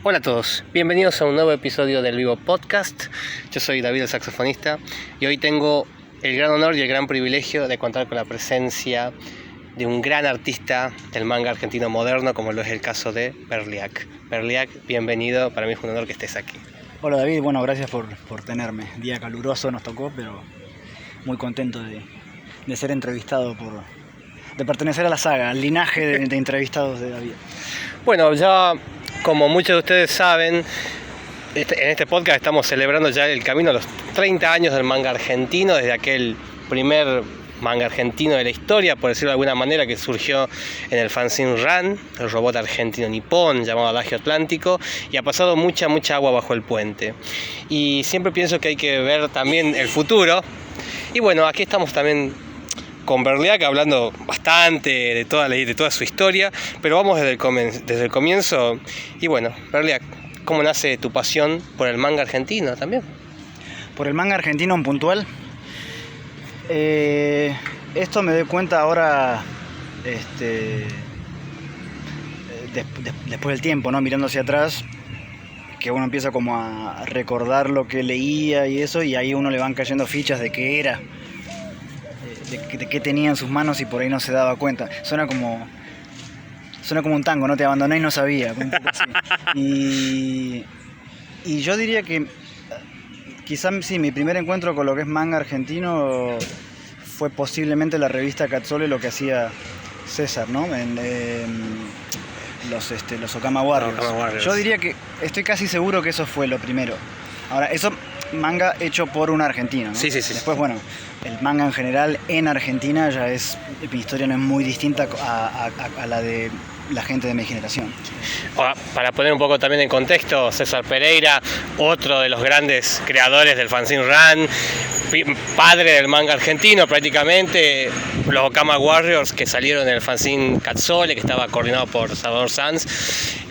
Hola a todos, bienvenidos a un nuevo episodio del Vivo Podcast. Yo soy David, el saxofonista, y hoy tengo el gran honor y el gran privilegio de contar con la presencia de un gran artista del manga argentino moderno, como lo es el caso de Berliak. Berliak, bienvenido, para mí es un honor que estés aquí. Hola David, bueno, gracias por tenerme. Día caluroso nos tocó, pero muy contento de ser entrevistado, de pertenecer a la saga, al linaje de entrevistados de David. Bueno, ya como muchos de ustedes saben, en este podcast estamos celebrando ya el camino a los 30 años del manga argentino, desde aquel primer manga argentino de la historia, por decirlo de alguna manera, que surgió en el fanzine Ran, el robot argentino nipón llamado Adagio Atlántico, y ha pasado mucha agua bajo el puente. Y siempre pienso que hay que ver también el futuro. Y bueno, aquí estamos también con Berliak hablando bastante de toda su historia, pero vamos desde el comienzo. Y bueno, Berliak, ¿cómo nace tu pasión por el manga argentino también? Por el manga argentino en puntual. Esto me doy cuenta ahora, después del tiempo, ¿no? Mirando hacia atrás, que uno empieza como a recordar lo que leía y eso, y ahí uno le van cayendo fichas de qué era, de qué tenía en sus manos, y por ahí no se daba cuenta. Suena como un tango, ¿no? Te abandoné y no sabía, un poco así. Y yo diría que quizás sí, mi primer encuentro con lo que es manga argentino fue posiblemente la revista Cazzole, lo que hacía César, ¿no? En los Okama Warriors. Yo diría que estoy casi seguro que eso fue lo primero. Ahora, eso manga hecho por un argentino, ¿no? Sí. Después, bueno, el manga en general en Argentina ya es, mi historia no es muy distinta a la de la gente de mi generación. Ahora, para poner un poco también en contexto, César Pereira, otro de los grandes creadores del fanzine Ran, padre del manga argentino prácticamente, los Okama Warriors que salieron en el fanzine Cazzole, que estaba coordinado por Salvador Sanz,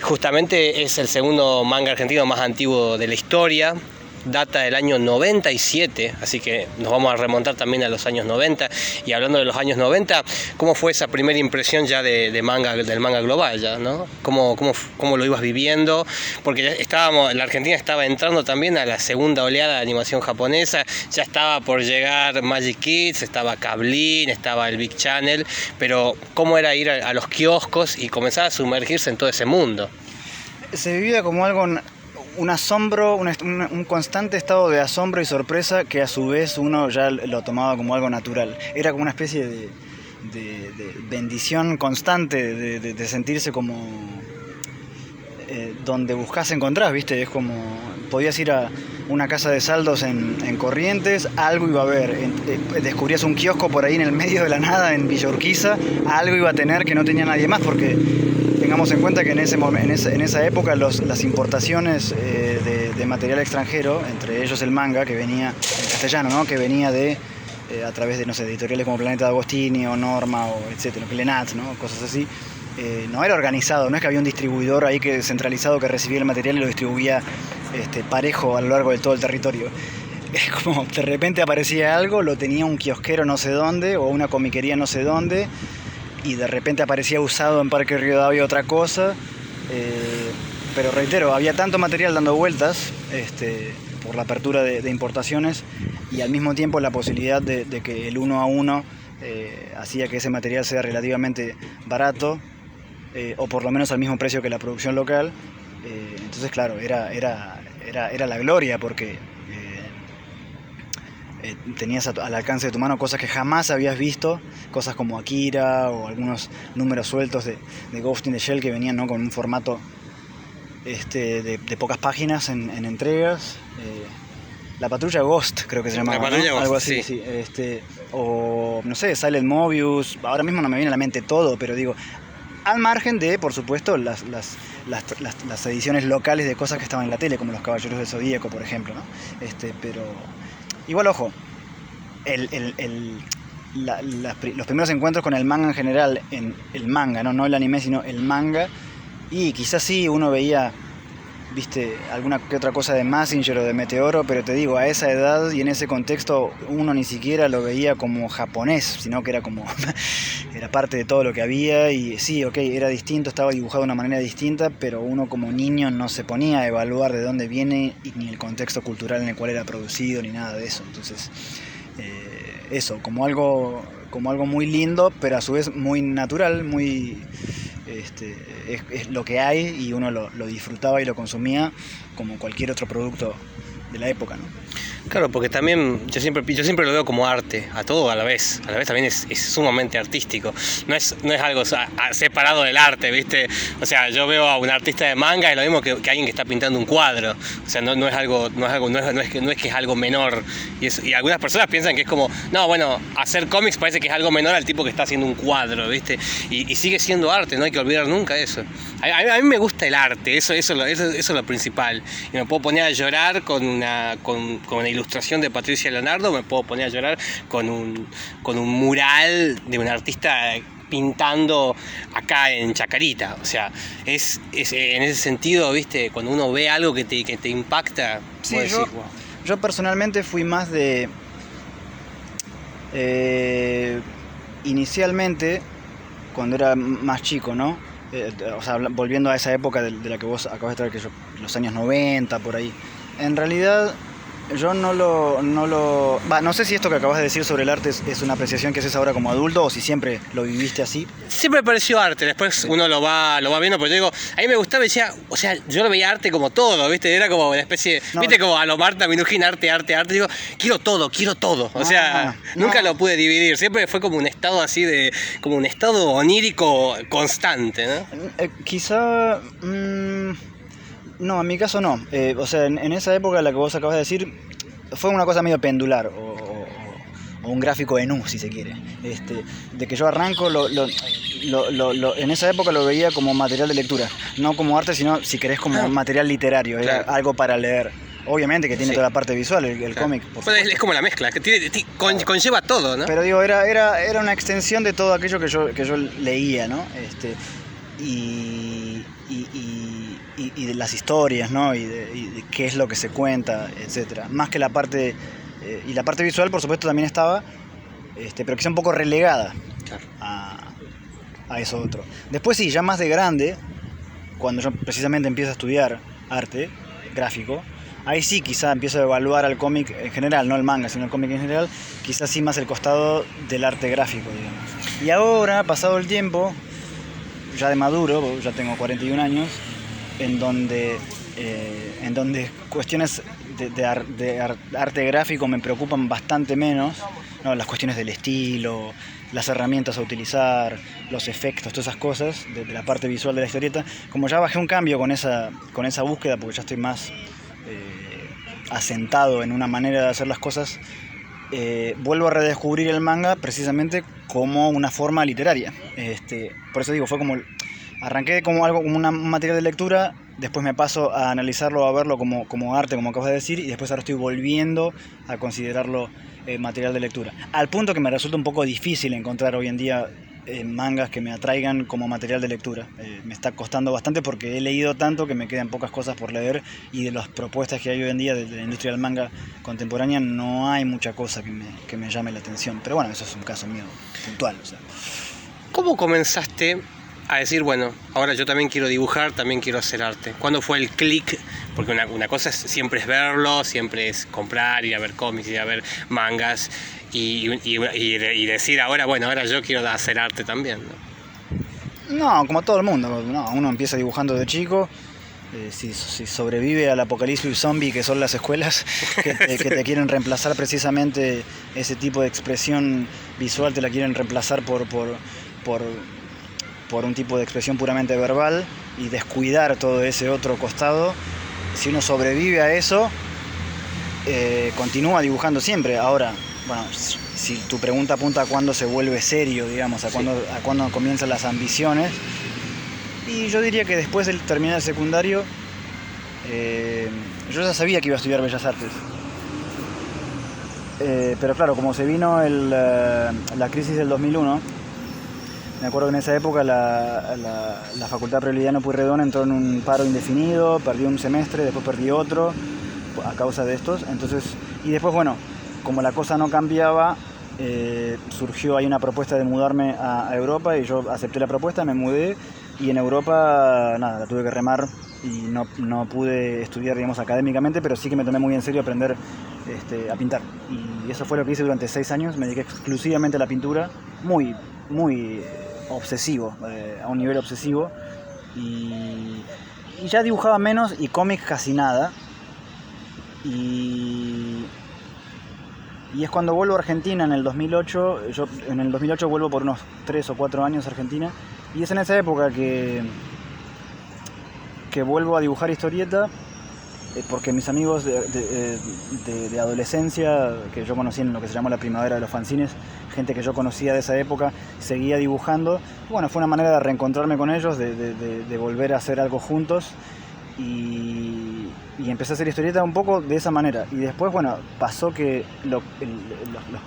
justamente es el segundo manga argentino más antiguo de la historia. Data del año 97, así que nos vamos a remontar también a los años 90. Y hablando de los años 90, ¿cómo fue esa primera impresión ya del manga global ya, ¿no? ¿Cómo lo ibas viviendo? Porque la Argentina estaba entrando también a la segunda oleada de animación japonesa, ya estaba por llegar Magic Kids, estaba Kablin, estaba el Big Channel, pero ¿cómo era ir a los kioscos y comenzar a sumergirse en todo ese mundo? Se vivía como algo, un asombro, un constante estado de asombro y sorpresa, que a su vez uno ya lo tomaba como algo natural. Era como una especie de bendición constante, de sentirse como donde buscas encontrás, ¿viste? Es como, podías ir a una casa de saldos en Corrientes, algo iba a haber. Descubrías un kiosco por ahí en el medio de la nada en Villa Urquiza, algo iba a tener que no tenía nadie más, porque tengamos en cuenta que en esa época las importaciones de material extranjero, entre ellos el manga, que venía en castellano, ¿no? Que venía a través de, no sé, editoriales como Planeta de Agostini o Norma o etcétera, Plenat, ¿no? Cosas así. No era organizado, no es que había un distribuidor ahí centralizado que recibía el material y lo distribuía parejo a lo largo de todo el territorio. Es como de repente aparecía algo, lo tenía un kiosquero no sé dónde o una comiquería no sé dónde, y de repente aparecía usado en Parque Rivadavia otra cosa. Pero reitero, había tanto material dando vueltas por la apertura de importaciones, y al mismo tiempo la posibilidad de que el 1 a 1 hacía que ese material sea relativamente barato, o por lo menos al mismo precio que la producción local. Entonces, claro, era la gloria, porque tenías al alcance de tu mano cosas que jamás habías visto, cosas como Akira o algunos números sueltos de Ghost in the Shell que venían, ¿no? Con un formato de pocas páginas en entregas. La Patrulla Ghost, creo que se llamaba, ¿no? Algo así, sí. O, no sé, Silent Mobius. Ahora mismo no me viene a la mente todo, pero digo, al margen de, por supuesto, las ediciones locales de cosas que estaban en la tele, como Los Caballeros del Zodíaco, por ejemplo, ¿no? Pero igual, ojo, los primeros encuentros con el manga en general, en el manga, no el anime, sino el manga, y quizás sí uno veía viste alguna que otra cosa de Mazinger o de Meteoro, pero te digo, a esa edad y en ese contexto uno ni siquiera lo veía como japonés, sino que era como era parte de todo lo que había. Y sí, ok, era distinto, estaba dibujado de una manera distinta, pero uno como niño no se ponía a evaluar de dónde viene ni el contexto cultural en el cual era producido ni nada de eso. Entonces eso, como algo muy lindo, pero a su vez muy natural, muy es lo que hay, y uno lo disfrutaba y lo consumía como cualquier otro producto de la época, ¿no? Claro, porque también yo siempre lo veo como arte, a todo a la vez también es sumamente artístico, no es algo separado del arte, ¿viste? O sea, yo veo a un artista de manga y es lo mismo que alguien que está pintando un cuadro, o sea, no es que es algo menor, y algunas personas piensan que es como, no, bueno, hacer cómics parece que es algo menor al tipo que está haciendo un cuadro, ¿viste? Y sigue siendo arte, no hay que olvidar nunca eso. A mí me gusta el arte, eso es lo principal, y me puedo poner a llorar con una ilustración de Patricia Leonardo, me puedo poner a llorar con un mural de un artista pintando acá en Chacarita. O sea, es en ese sentido, ¿viste? Cuando uno ve algo que te impacta, sí, yo personalmente fui más de inicialmente, cuando era más chico, ¿no? O sea, volviendo a esa época de la que vos acabas de traer, que los años 90, por ahí. En realidad, yo no sé si esto que acabas de decir sobre el arte es una apreciación que haces ahora como adulto, o si siempre lo viviste así. Siempre me pareció arte, después uno lo va viendo, porque yo digo, a mí me gustaba y decía, o sea, yo lo veía arte como todo, ¿viste? Era como una especie, ¿viste? Como a lo Marta Minujín, arte. Digo, quiero todo. O sea, nunca lo pude dividir, siempre fue como un estado así como un estado onírico constante, ¿no? Quizá... no, en mi caso no. O sea, en esa época, la que vos acabas de decir, fue una cosa medio pendular, o un gráfico en U, si se quiere. De que yo arranco, en esa época lo veía como material de lectura, no como arte, sino, si querés, como material literario, era algo para leer. Obviamente que tiene toda la parte visual, el cómic. Es como la mezcla, que conlleva todo, ¿no? Pero digo, era una extensión de todo aquello que yo leía, ¿no? Y de las historias, ¿no? Y de qué es lo que se cuenta, etcétera. Más que la parte... y la parte visual, por supuesto, también estaba, pero quizá un poco relegada a eso otro. Después sí, ya más de grande, cuando yo precisamente empiezo a estudiar arte gráfico, ahí sí quizá empiezo a evaluar al cómic en general, no el manga, sino el cómic en general, quizás sí más el costado del arte gráfico, digamos. Y ahora, pasado el tiempo, ya de maduro, ya tengo 41 años, en donde cuestiones de arte gráfico me preocupan bastante menos, ¿no? Las cuestiones del estilo, las herramientas a utilizar, los efectos, todas esas cosas de la parte visual de la historieta. Como ya bajé un cambio con esa búsqueda, porque ya estoy más asentado en una manera de hacer las cosas, vuelvo a redescubrir el manga precisamente como una forma literaria. Por eso digo, fue como... Arranqué como un material de lectura, después me paso a analizarlo, a verlo como arte, como acabas de decir, y después ahora estoy volviendo a considerarlo material de lectura. Al punto que me resulta un poco difícil encontrar hoy en día mangas que me atraigan como material de lectura. Me está costando bastante porque he leído tanto que me quedan pocas cosas por leer, y de las propuestas que hay hoy en día de la industria del manga contemporánea no hay mucha cosa que me llame la atención. Pero bueno, eso es un caso mío puntual. O sea. ¿Cómo comenzaste a decir, bueno, ahora yo también quiero dibujar, también quiero hacer arte? ¿Cuándo fue el click? Porque una cosa siempre es verlo, siempre es comprar, ir a ver cómics, ir a ver mangas y decir ahora, bueno, ahora yo quiero hacer arte también, ¿no? No, como todo el mundo, no, uno empieza dibujando de chico. Si sobrevive al apocalipsis zombie que son las escuelas que te quieren reemplazar precisamente ese tipo de expresión visual, te la quieren reemplazar por un tipo de expresión puramente verbal y descuidar todo ese otro costado. Si uno sobrevive a eso, continúa dibujando siempre. Ahora, bueno, si tu pregunta apunta a cuándo se vuelve serio, digamos, a cuándo comienzan las ambiciones, y yo diría que después de terminar el secundario, yo ya sabía que iba a estudiar Bellas Artes. Pero claro, como se vino la crisis del 2001, Me acuerdo que en esa época la Facultad Previliano Pueyrredón entró en un paro indefinido, perdí un semestre, después perdí otro a causa de estos. Entonces, y después, bueno, como la cosa no cambiaba, surgió ahí una propuesta de mudarme a Europa y yo acepté la propuesta, me mudé y en Europa, nada, la tuve que remar y no pude estudiar, digamos, académicamente, pero sí que me tomé muy en serio aprender a pintar. Y eso fue lo que hice durante 6 años, me dediqué exclusivamente a la pintura, muy obsesivo, a un nivel obsesivo, y ya dibujaba menos y cómics casi nada. Y es cuando vuelvo a Argentina en el 2008, yo en el 2008 vuelvo por unos 3 o 4 años a Argentina, y es en esa época que vuelvo a dibujar historieta, porque mis amigos de adolescencia, que yo conocí en lo que se llamó la primavera de los fanzines, gente que yo conocía de esa época, seguía dibujando. Bueno, fue una manera de reencontrarme con ellos, de volver a hacer algo juntos, y empecé a hacer historieta un poco de esa manera. Y después, bueno, pasó que los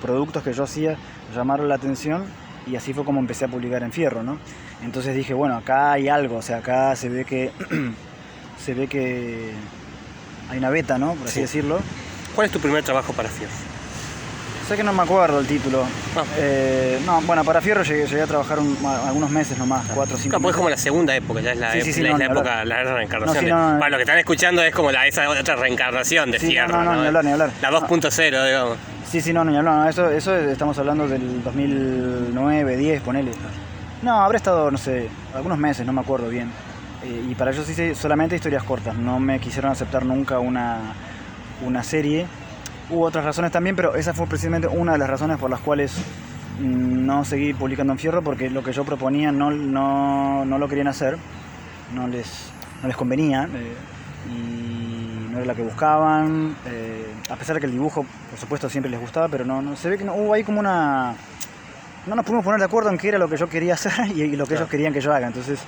productos que yo hacía llamaron la atención, y así fue como empecé a publicar en Fierro, ¿no? Entonces dije, bueno, acá hay algo, o sea, acá se ve que hay una beta, ¿no? Por así decirlo. ¿Cuál es tu primer trabajo para Fierro? Sé que no me acuerdo el título. No. No, bueno, para Fierro llegué a trabajar algunos meses nomás, 4 o 5 meses. Es como la segunda época, ya es la época, la reencarnación. Para los que están escuchando es como esa otra reencarnación de Fierro. No, ni hablar. La 2.0, digamos. No, ni hablar. Eso estamos hablando del 2009, 10, ponele. No, habré estado, no sé, algunos meses, no me acuerdo bien. Y para ellos hice solamente historias cortas, no me quisieron aceptar nunca una serie. Hubo otras razones también, pero esa fue precisamente una de las razones por las cuales no seguí publicando en Fierro, porque lo que yo proponía no lo querían hacer, no les convenía, y no era la que buscaban, a pesar de que el dibujo, por supuesto, siempre les gustaba, pero no se ve que no hubo ahí como una... No nos pudimos poner de acuerdo en qué era lo que yo quería hacer y lo que ellos querían que yo haga. Entonces,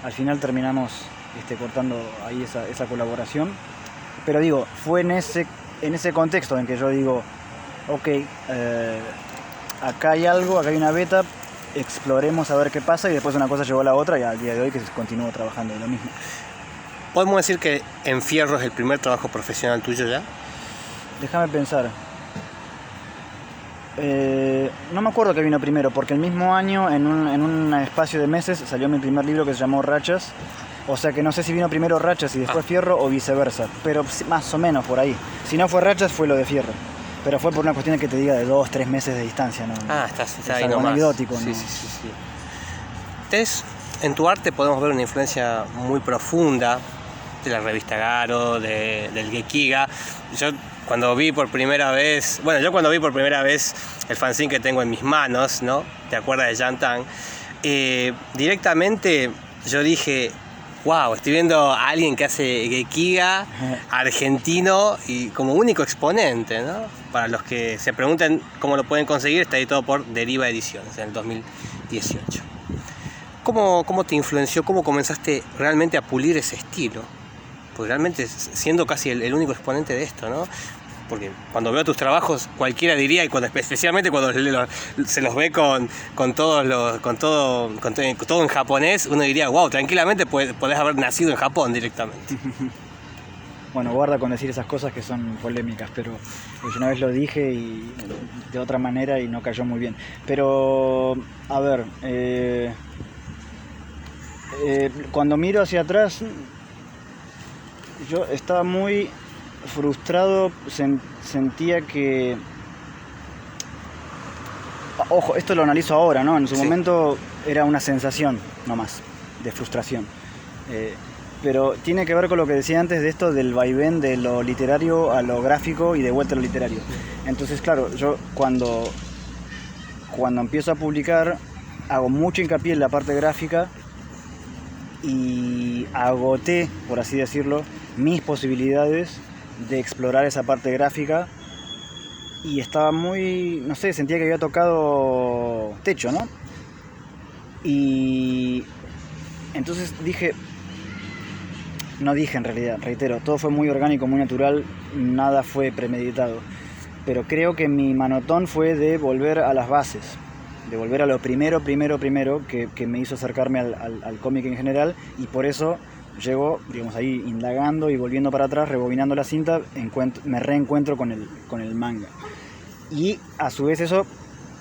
al final terminamos cortando ahí esa colaboración. Pero digo, fue en ese contexto en que yo digo, ok, acá hay algo, acá hay una beta, exploremos a ver qué pasa, y después una cosa llevó a la otra, y al día de hoy que continúo trabajando en lo mismo. ¿Podemos decir que en Fierro es el primer trabajo profesional tuyo ya? Déjame pensar. No me acuerdo qué vino primero, porque el mismo año, en un espacio de meses, salió mi primer libro que se llamó Rachas. O sea que no sé si vino primero Rachas y después Fierro o viceversa, pero más o menos por ahí. Si no fue Rachas, fue lo de Fierro. Pero fue por una cuestión que te diga de 2 o 3 meses de distancia, ¿no? Está ahí nomás. Anecdótico, ¿no? Sí. En tu arte podemos ver una influencia muy profunda de la revista Garo, del Gekiga. Yo cuando vi por primera vez el fanzine que tengo en mis manos, ¿no? ¿Te acuerdas de Yantan? Directamente yo dije, wow, estoy viendo a alguien que hace Gekiga argentino y como único exponente, ¿no? Para los que se pregunten cómo lo pueden conseguir, está editado por Deriva Ediciones en el 2018. ¿Cómo te influenció? ¿Cómo comenzaste realmente a pulir ese estilo? Porque realmente siendo casi el único exponente de esto, ¿no? Porque cuando veo tus trabajos cualquiera diría, y especialmente cuando se los ve con todo en japonés, uno diría, wow, tranquilamente podés haber nacido en Japón directamente. Bueno, guarda con decir esas cosas que son polémicas, pero yo una vez lo dije y de otra manera y no cayó muy bien. Pero, a ver, cuando miro hacia atrás, yo estaba muy frustrado, sentía que... Ojo, esto lo analizo ahora, ¿no? En su momento era una sensación, no más, de frustración. Pero tiene que ver con lo que decía antes de esto del vaivén de lo literario a lo gráfico y de vuelta a lo literario. Entonces, claro, yo cuando empiezo a publicar hago mucho hincapié en la parte gráfica y agoté, por así decirlo, mis posibilidades de explorar esa parte gráfica, y estaba muy, no sé, sentía que había tocado techo, ¿no? Y entonces en realidad, reitero, todo fue muy orgánico, muy natural, nada fue premeditado, pero creo que mi manotón fue de volver a las bases, de volver a lo primero que me hizo acercarme al cómic en general, y por eso llego, digamos, ahí indagando y volviendo para atrás, rebobinando la cinta, me reencuentro con el manga. Y a su vez eso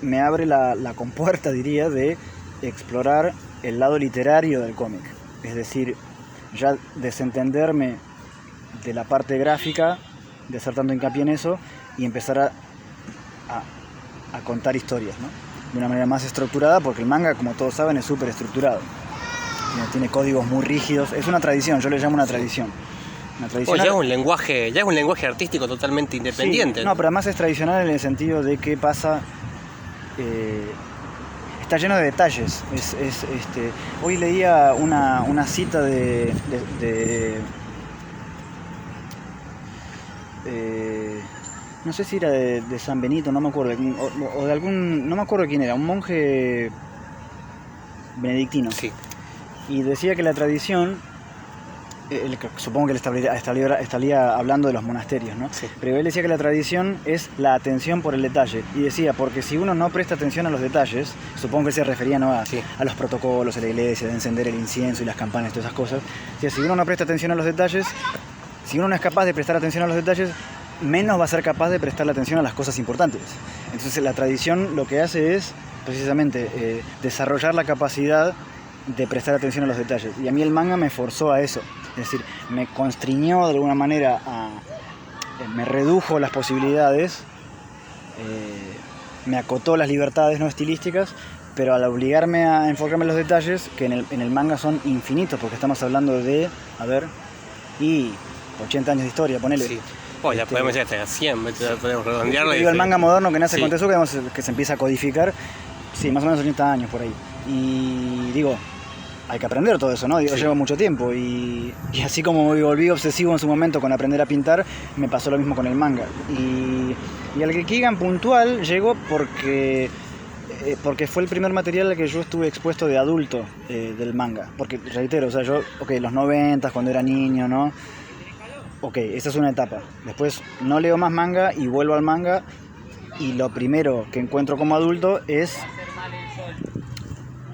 me abre la compuerta, diría, de explorar el lado literario del cómic. Es decir, ya desentenderme de la parte gráfica, de hacer tanto hincapié en eso, y empezar a contar historias, ¿no? De una manera más estructurada, porque el manga, como todos saben, es súper estructurado. Tiene códigos muy rígidos. Es una tradición, yo le llamo una tradición. Ya es un lenguaje artístico totalmente independiente. Sí, no, pero además es tradicional en el sentido de que pasa... está lleno de detalles. Hoy leía una cita de no sé si era de San Benito, no me acuerdo, o de algún, no me acuerdo quién era, un monje benedictino. Sí. Y decía que la tradición, supongo que él estaría hablando de los monasterios, ¿no? Sí. Pero él decía que la tradición es la atención por el detalle. Y decía, porque si uno no presta atención a los detalles, supongo que él se refería, ¿no?, a los protocolos de la iglesia, de encender el incienso y las campanas, todas esas cosas. Decía, si uno no presta atención a los detalles, si uno no es capaz de prestar atención a los detalles, menos va a ser capaz de prestarle atención a las cosas importantes. Entonces la tradición lo que hace es precisamente desarrollar la capacidad de prestar atención a los detalles. Y a mí el manga me forzó a eso. Es decir, me constriñó de alguna manera me redujo las posibilidades, me acotó las libertades no estilísticas, pero al obligarme a enfocarme en los detalles, que en el manga son infinitos, porque estamos hablando de, 80 años de historia, ponele. Sí. Ya podemos ir hasta 100, podemos redondearlo. Digo, el manga moderno que nace con Tezuka, que se empieza a codificar, sí, más o menos 80 años por ahí. Y digo, hay que aprender todo eso, ¿no? Digo, lleva mucho tiempo, y así como me volví obsesivo en su momento con aprender a pintar, me pasó lo mismo con el manga. Y al Gekigan puntual llegó porque fue el primer material al que yo estuve expuesto de adulto del manga. Porque, reitero, o sea, yo, los 90, cuando era niño, ¿no? Esa es una etapa. Después no leo más manga y vuelvo al manga, y lo primero que encuentro como adulto es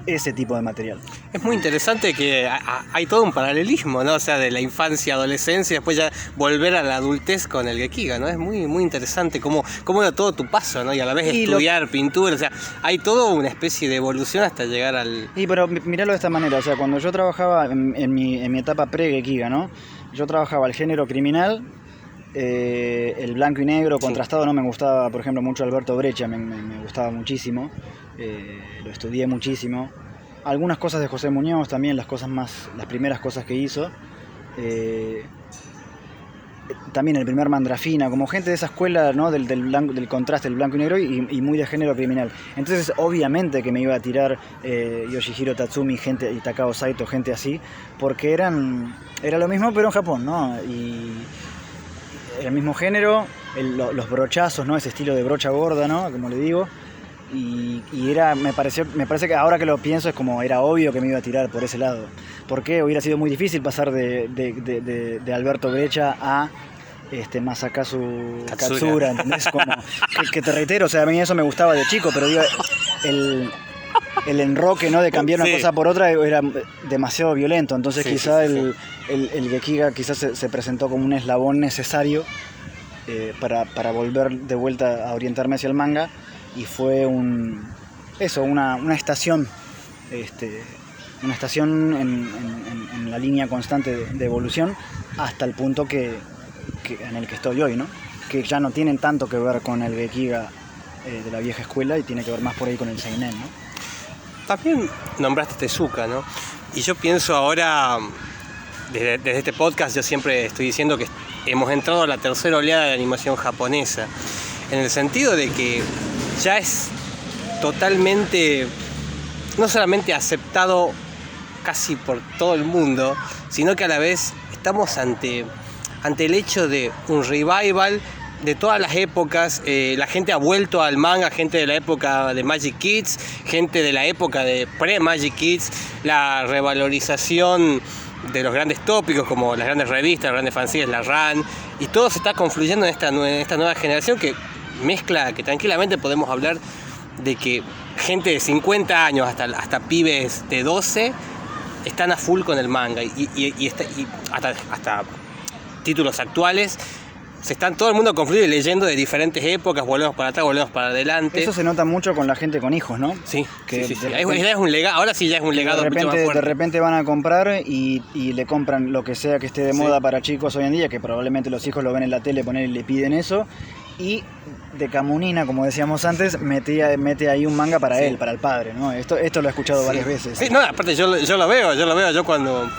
ese tipo de material. Es muy interesante que hay todo un paralelismo, ¿no? O sea, de la infancia, adolescencia, después ya volver a la adultez con el Gekiga, ¿no? Es muy, muy interesante cómo era todo tu paso, ¿no? Y a la vez estudiar pintura, o sea, hay todo una especie de evolución hasta llegar al... Pero miralo de esta manera, o sea, cuando yo trabajaba en mi etapa pre-Gekiga, ¿no? Yo trabajaba el género criminal, el blanco y negro contrastado, no me gustaba, por ejemplo, mucho Alberto Breccia, me gustaba muchísimo, lo estudié muchísimo. Algunas cosas de José Muñoz también, las primeras cosas que hizo. También el primer Mandrafina, como gente de esa escuela, ¿no? del contraste, del blanco y negro, y muy de género criminal. Entonces, obviamente que me iba a tirar Yoshihiro Tatsumi, y Takao Saito, gente así, porque era lo mismo, pero en Japón, ¿no? Y el mismo género, los brochazos, ¿no? Ese estilo de brocha gorda, ¿no? Como le digo. Y me parece que ahora que lo pienso es como era obvio que me iba a tirar por ese lado. Porque hubiera sido muy difícil pasar de Alberto Breccia a Masakazu Katsura, ¿entendés? Como, que te reitero, o sea, a mí eso me gustaba de chico, pero digo, el enroque, ¿no? De cambiar una cosa por otra era demasiado violento. Entonces quizá el Gekiga quizás se presentó como un eslabón necesario para volver de vuelta a orientarme hacia el manga. Y fue una estación, una estación en la línea constante de evolución, hasta el punto en el que estoy hoy, ¿no? Que ya no tienen tanto que ver con el Gekiga de la vieja escuela, y tiene que ver más por ahí con el seinen, ¿no? También nombraste Tezuka, ¿no? Y yo pienso ahora, desde este podcast, yo siempre estoy diciendo que hemos entrado a la tercera oleada de la animación japonesa, en el sentido de que ya es totalmente, no solamente aceptado casi por todo el mundo, sino que a la vez estamos ante el hecho de un revival de todas las épocas. La gente ha vuelto al manga, gente de la época de Magic Kids, gente de la época de pre-Magic Kids, la revalorización de los grandes tópicos como las grandes revistas, las grandes fanzines, la RAN, y todo se está confluyendo en esta nueva generación que mezcla, que tranquilamente podemos hablar de que gente de 50 años hasta pibes de 12 están a full con el manga y hasta títulos actuales. Todo el mundo confluye leyendo de diferentes épocas, volvemos para atrás, volvemos para adelante. Eso se nota mucho con la gente con hijos, ¿no? Sí, que sí. Es un legado, ahora sí ya es un legado mucho más fuerte. De repente van a comprar y le compran lo que sea que esté de moda para chicos hoy en día, que probablemente los hijos lo ven en la tele, y le piden eso. Y de camunina, como decíamos antes, mete ahí un manga para él, para el padre, ¿no? Esto lo he escuchado varias veces. Sí, no, aparte yo lo veo, yo cuando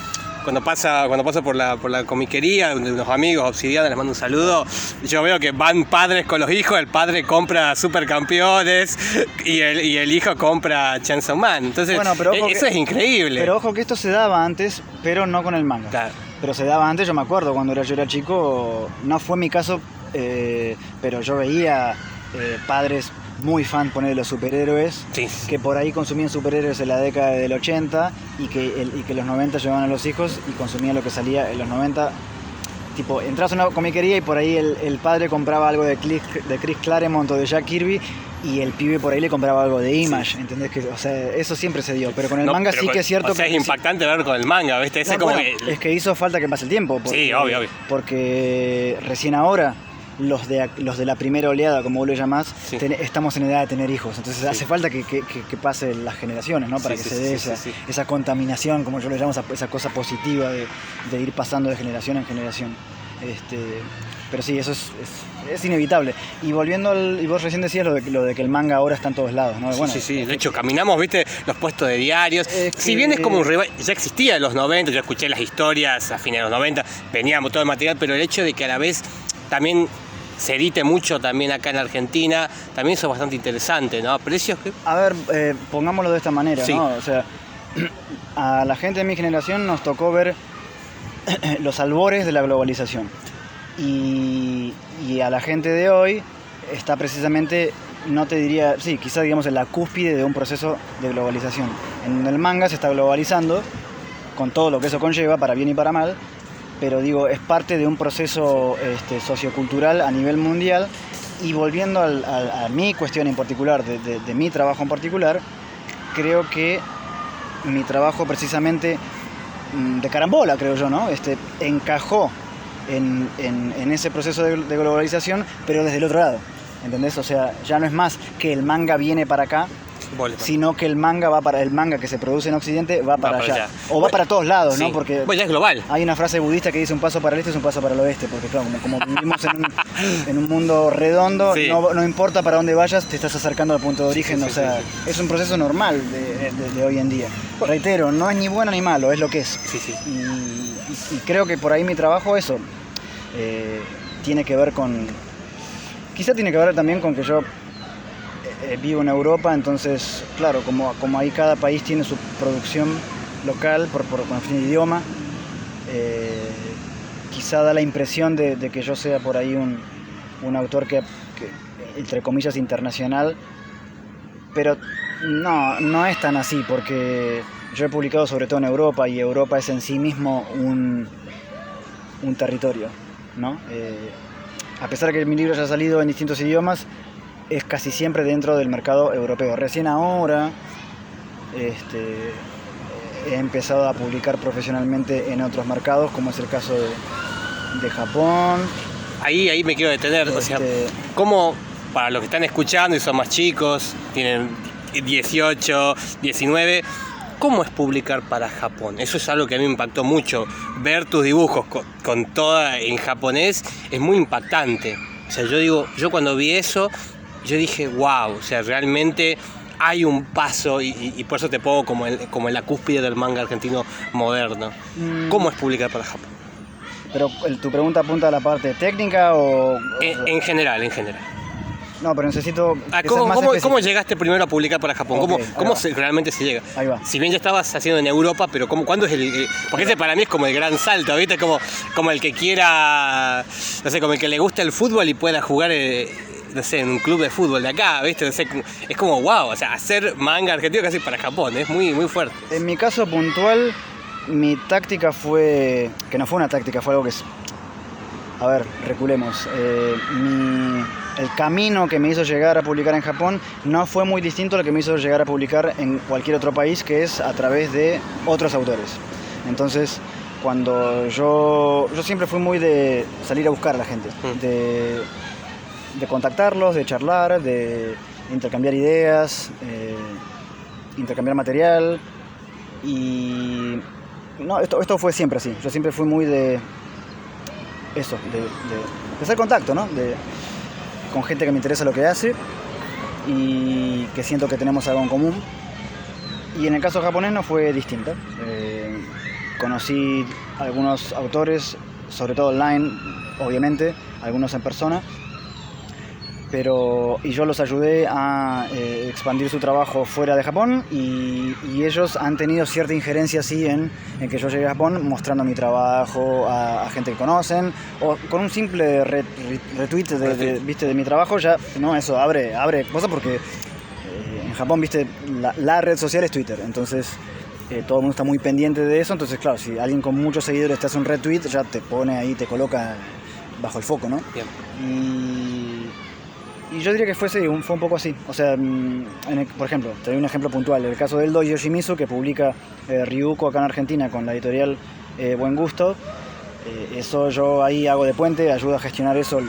paso por la comiquería de unos amigos, Obsidiana, les mando un saludo, yo veo que van padres con los hijos, el padre compra Supercampeones y el hijo compra Chainsaw Man. Entonces, bueno, eso es increíble. Pero ojo que esto se daba antes, pero no con el manga. Claro. Pero se daba antes, yo me acuerdo, cuando yo era chico, no fue mi caso, pero yo veía padres muy fan de los superhéroes, sí, que por ahí consumían superhéroes en la década del 80 y que los 90 llevaban a los hijos y consumían lo que salía en los 90. Tipo, entras a una comiquería y por ahí el padre compraba algo de Chris Claremont o de Jack Kirby y el pibe por ahí le compraba algo de Image, sí. ¿Entendés? O sea, eso siempre se dio, pero con el manga sí que es cierto. O sea, es impactante verlo con el manga, ¿viste? Es que hizo falta que pase el tiempo. Sí, obvio. Porque recién ahora los de la primera oleada, como vos lo llamás, sí. Estamos en edad de tener hijos. Entonces sí. Hace falta que pasen las generaciones, ¿no? Para que se dé esa contaminación, como yo lo llamo, esa cosa positiva de ir pasando de generación en generación. Pero sí, eso es inevitable. Y volviendo y vos recién decías lo de que el manga ahora está en todos lados, ¿no? Bueno, sí. De hecho, caminamos, ¿viste? Los puestos de diarios. Si bien es como un revival, ya existía en los 90, yo escuché las historias a fines de los 90, veníamos todo el material, pero el hecho de que a la vez también se edite mucho también acá en Argentina, también eso es bastante interesante, ¿no? Precios que... A ver, pongámoslo de esta manera, sí. ¿No? O sea, a la gente de mi generación nos tocó ver los albores de la globalización. Y a la gente de hoy está precisamente, no te diría, sí, quizás digamos en la cúspide de un proceso de globalización. En el manga se está globalizando, con todo lo que eso conlleva, para bien y para mal, pero digo, es parte de un proceso sociocultural a nivel mundial. Y volviendo a mi cuestión en particular, de mi trabajo en particular, creo que mi trabajo precisamente de carambola, creo yo, ¿no? Encajó en ese proceso de globalización, pero desde el otro lado, ¿entendés? O sea, ya no es más que el manga viene para acá, sino que el manga que se produce en Occidente va para allá. O va para todos lados, ¿no? Porque ya es global. Hay una frase budista que dice un paso para el este es un paso para el oeste, porque claro, como vivimos en un mundo redondo, sí. No importa para dónde vayas, te estás acercando al punto de origen, o sea, es un proceso normal de hoy en día. Reitero, no es ni bueno ni malo, es lo que es. Sí. Y creo que por ahí mi trabajo, eso, tiene que ver con... Quizá tiene que ver también con que yo vivo en Europa, entonces, claro, como ahí cada país tiene su producción local con fin de idioma, quizá da la impresión de que yo sea por ahí un autor que entre comillas internacional, pero no es tan así, porque yo he publicado sobre todo en Europa y Europa es en sí mismo un territorio, ¿no? A pesar de que mi libro haya salido en distintos idiomas, es casi siempre dentro del mercado europeo. Recién ahora he empezado a publicar profesionalmente en otros mercados, como es el caso de Japón. Ahí me quiero detener, o sea, ¿cómo, para los que están escuchando y son más chicos, tienen 18, 19, cómo es publicar para Japón? Eso es algo que a mí me impactó mucho. Ver tus dibujos con toda en japonés es muy impactante. O sea, yo cuando vi eso, yo dije, wow, o sea, realmente hay un paso y por eso te pongo como en la cúspide del manga argentino moderno. ¿Cómo es publicar para Japón? Pero ¿tu pregunta apunta a la parte técnica o...? En general. No, pero necesito... ¿Cómo llegaste primero a publicar para Japón? Okay, ¿Cómo realmente se llega? Ahí va. Si bien ya estabas haciendo en Europa, pero ¿cuándo es el...? Porque ese para mí es como el gran salto, ¿viste? Como el que quiera... No sé, como el que le gusta el fútbol y pueda jugar... no sé, en un club de fútbol de acá, ¿viste? No sé, es como wow, o sea, hacer manga argentino casi para Japón, es muy, muy fuerte. En mi caso puntual, mi táctica fue, que no fue una táctica, fue algo que es... A ver, reculemos. el camino que me hizo llegar a publicar en Japón no fue muy distinto a lo que me hizo llegar a publicar en cualquier otro país, que es a través de otros autores. Entonces, cuando yo siempre fui muy de salir a buscar a la gente, de contactarlos, de charlar, de intercambiar ideas, intercambiar material. Y no, esto fue siempre así. Yo siempre fui muy de eso, de hacer contacto, ¿no? Con gente que me interesa lo que hace y que siento que tenemos algo en común. Y en el caso japonés no fue distinto. Conocí algunos autores, sobre todo online, obviamente, algunos en persona, y yo los ayudé a expandir su trabajo fuera de Japón, y ellos han tenido cierta injerencia así en que yo llegué a Japón mostrando mi trabajo a gente que conocen, o con un simple retweet de mi trabajo, ya, no, eso abre cosas, porque en Japón, viste, la red social es Twitter, entonces todo el mundo está muy pendiente de eso. Entonces, claro, si alguien con muchos seguidores te hace un retweet, ya te pone ahí, te coloca bajo el foco, ¿no? Bien. Y yo diría que fue un poco así. O sea, por ejemplo, te doy un ejemplo puntual. El caso del Endo Yoshimizu, que publica Ryuko acá en Argentina con la editorial Buen Gusto. Eso yo ahí hago de puente, ayudo a gestionar eso,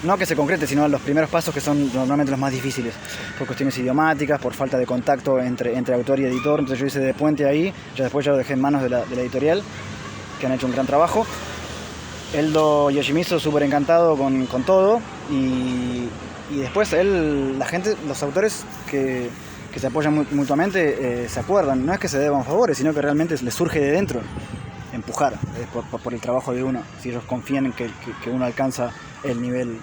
no que se concrete, sino a los primeros pasos, que son normalmente los más difíciles, por cuestiones idiomáticas, por falta de contacto entre autor y editor. Entonces yo hice de puente ahí, después ya lo dejé en manos de la editorial, que han hecho un gran trabajo. Endo Yoshimizu súper encantado con todo, y después la gente, los autores que se apoyan mutuamente, se acuerdan. No es que se deban favores, sino que realmente les surge de dentro empujar por el trabajo de uno, si ellos confían en que uno alcanza el nivel,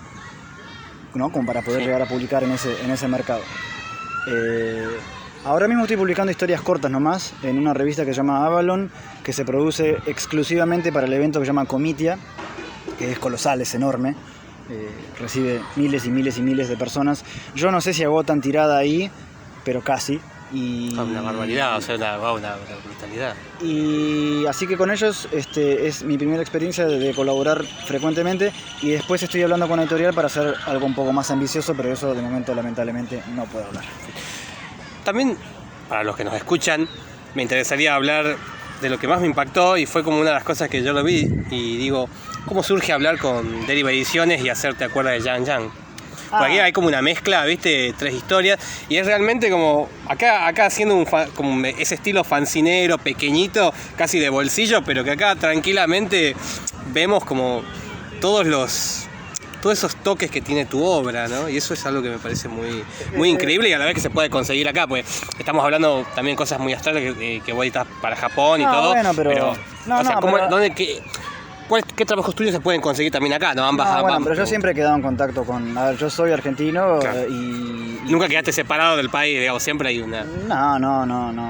¿no? Como para poder llegar a publicar en ese mercado. Ahora mismo estoy publicando historias cortas nomás en una revista que se llama Avalon, que se produce exclusivamente para el evento que se llama Comitia, que es colosal, es enorme, recibe miles y miles y miles de personas. Yo no sé si agotan tirada ahí, pero casi. Una barbaridad, o sea, una brutalidad. Y así que con ellos es mi primera experiencia de colaborar frecuentemente, y después estoy hablando con la editorial para hacer algo un poco más ambicioso, pero eso de momento lamentablemente no puedo hablar. También, para los que nos escuchan, me interesaría hablar de lo que más me impactó, y fue como una de las cosas que yo lo vi y digo, ¿cómo surge hablar con Deriva Ediciones y hacerte acuerdo de Yang Yang? Por aquí hay como una mezcla, ¿viste? 3 historias, y es realmente como acá haciendo como ese estilo fancinero, pequeñito, casi de bolsillo, pero que acá tranquilamente vemos como todos esos toques que tiene tu obra, ¿no? Y eso es algo que me parece muy increíble, y a la vez que se puede conseguir acá, pues estamos hablando también cosas muy abstractas que vos editas para Japón y todo. Bueno, pero ¿qué trabajos tuyos se pueden conseguir también acá, no? Pero yo siempre he quedado en contacto con... A ver, yo soy argentino, claro. y nunca quedaste separado del país, digamos, siempre hay una...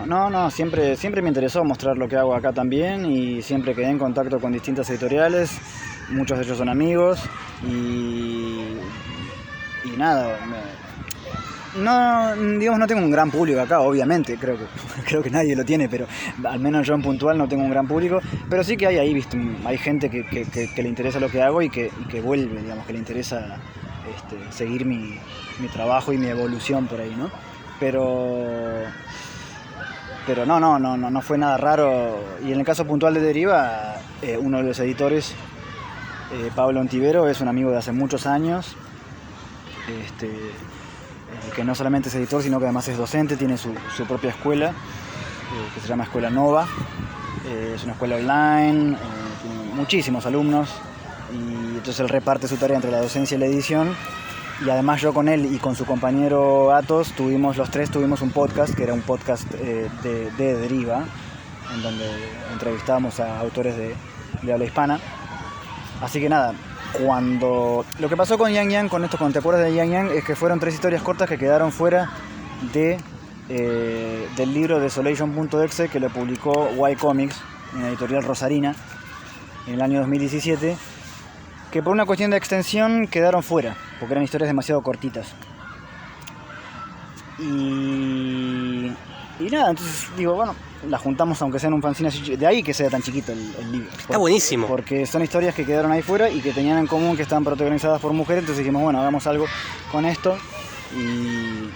No, siempre me interesó mostrar lo que hago acá también, y siempre quedé en contacto con distintas editoriales, muchos de ellos son amigos, y nada, no tengo un gran público acá, obviamente, creo que nadie lo tiene, pero al menos yo en puntual no tengo un gran público, pero sí que hay ahí, ¿viste? Hay gente que le interesa lo que hago, y que vuelve, digamos, que le interesa seguir mi trabajo y mi evolución por ahí, ¿no? Pero no fue nada raro. Y en el caso puntual de Deriva, uno de los editores, Pablo Ontivero, es un amigo de hace muchos años, que no solamente es editor, sino que además es docente, tiene su propia escuela, que se llama Escuela Nova. Es una escuela online, tiene muchísimos alumnos, y entonces él reparte su tarea entre la docencia y la edición. Y además yo con él y con su compañero Atos los tres tuvimos un podcast, que era un podcast de Deriva, en donde entrevistábamos a autores de habla hispana. Así que nada, lo que pasó con Yang Yang, con ¿te acuerdas de Yang Yang? Es que fueron 3 historias cortas que quedaron fuera del libro Desolation.exe, que lo publicó Y Comics en la editorial Rosarina en el año 2017, que por una cuestión de extensión quedaron fuera, porque eran historias demasiado cortitas. Y nada, entonces digo, bueno, la juntamos aunque sea en un fanzine así, de ahí que sea tan chiquito el libro. Está buenísimo. Porque son historias que quedaron ahí fuera y que tenían en común que estaban protagonizadas por mujeres, entonces dijimos, bueno, hagamos algo con esto. Y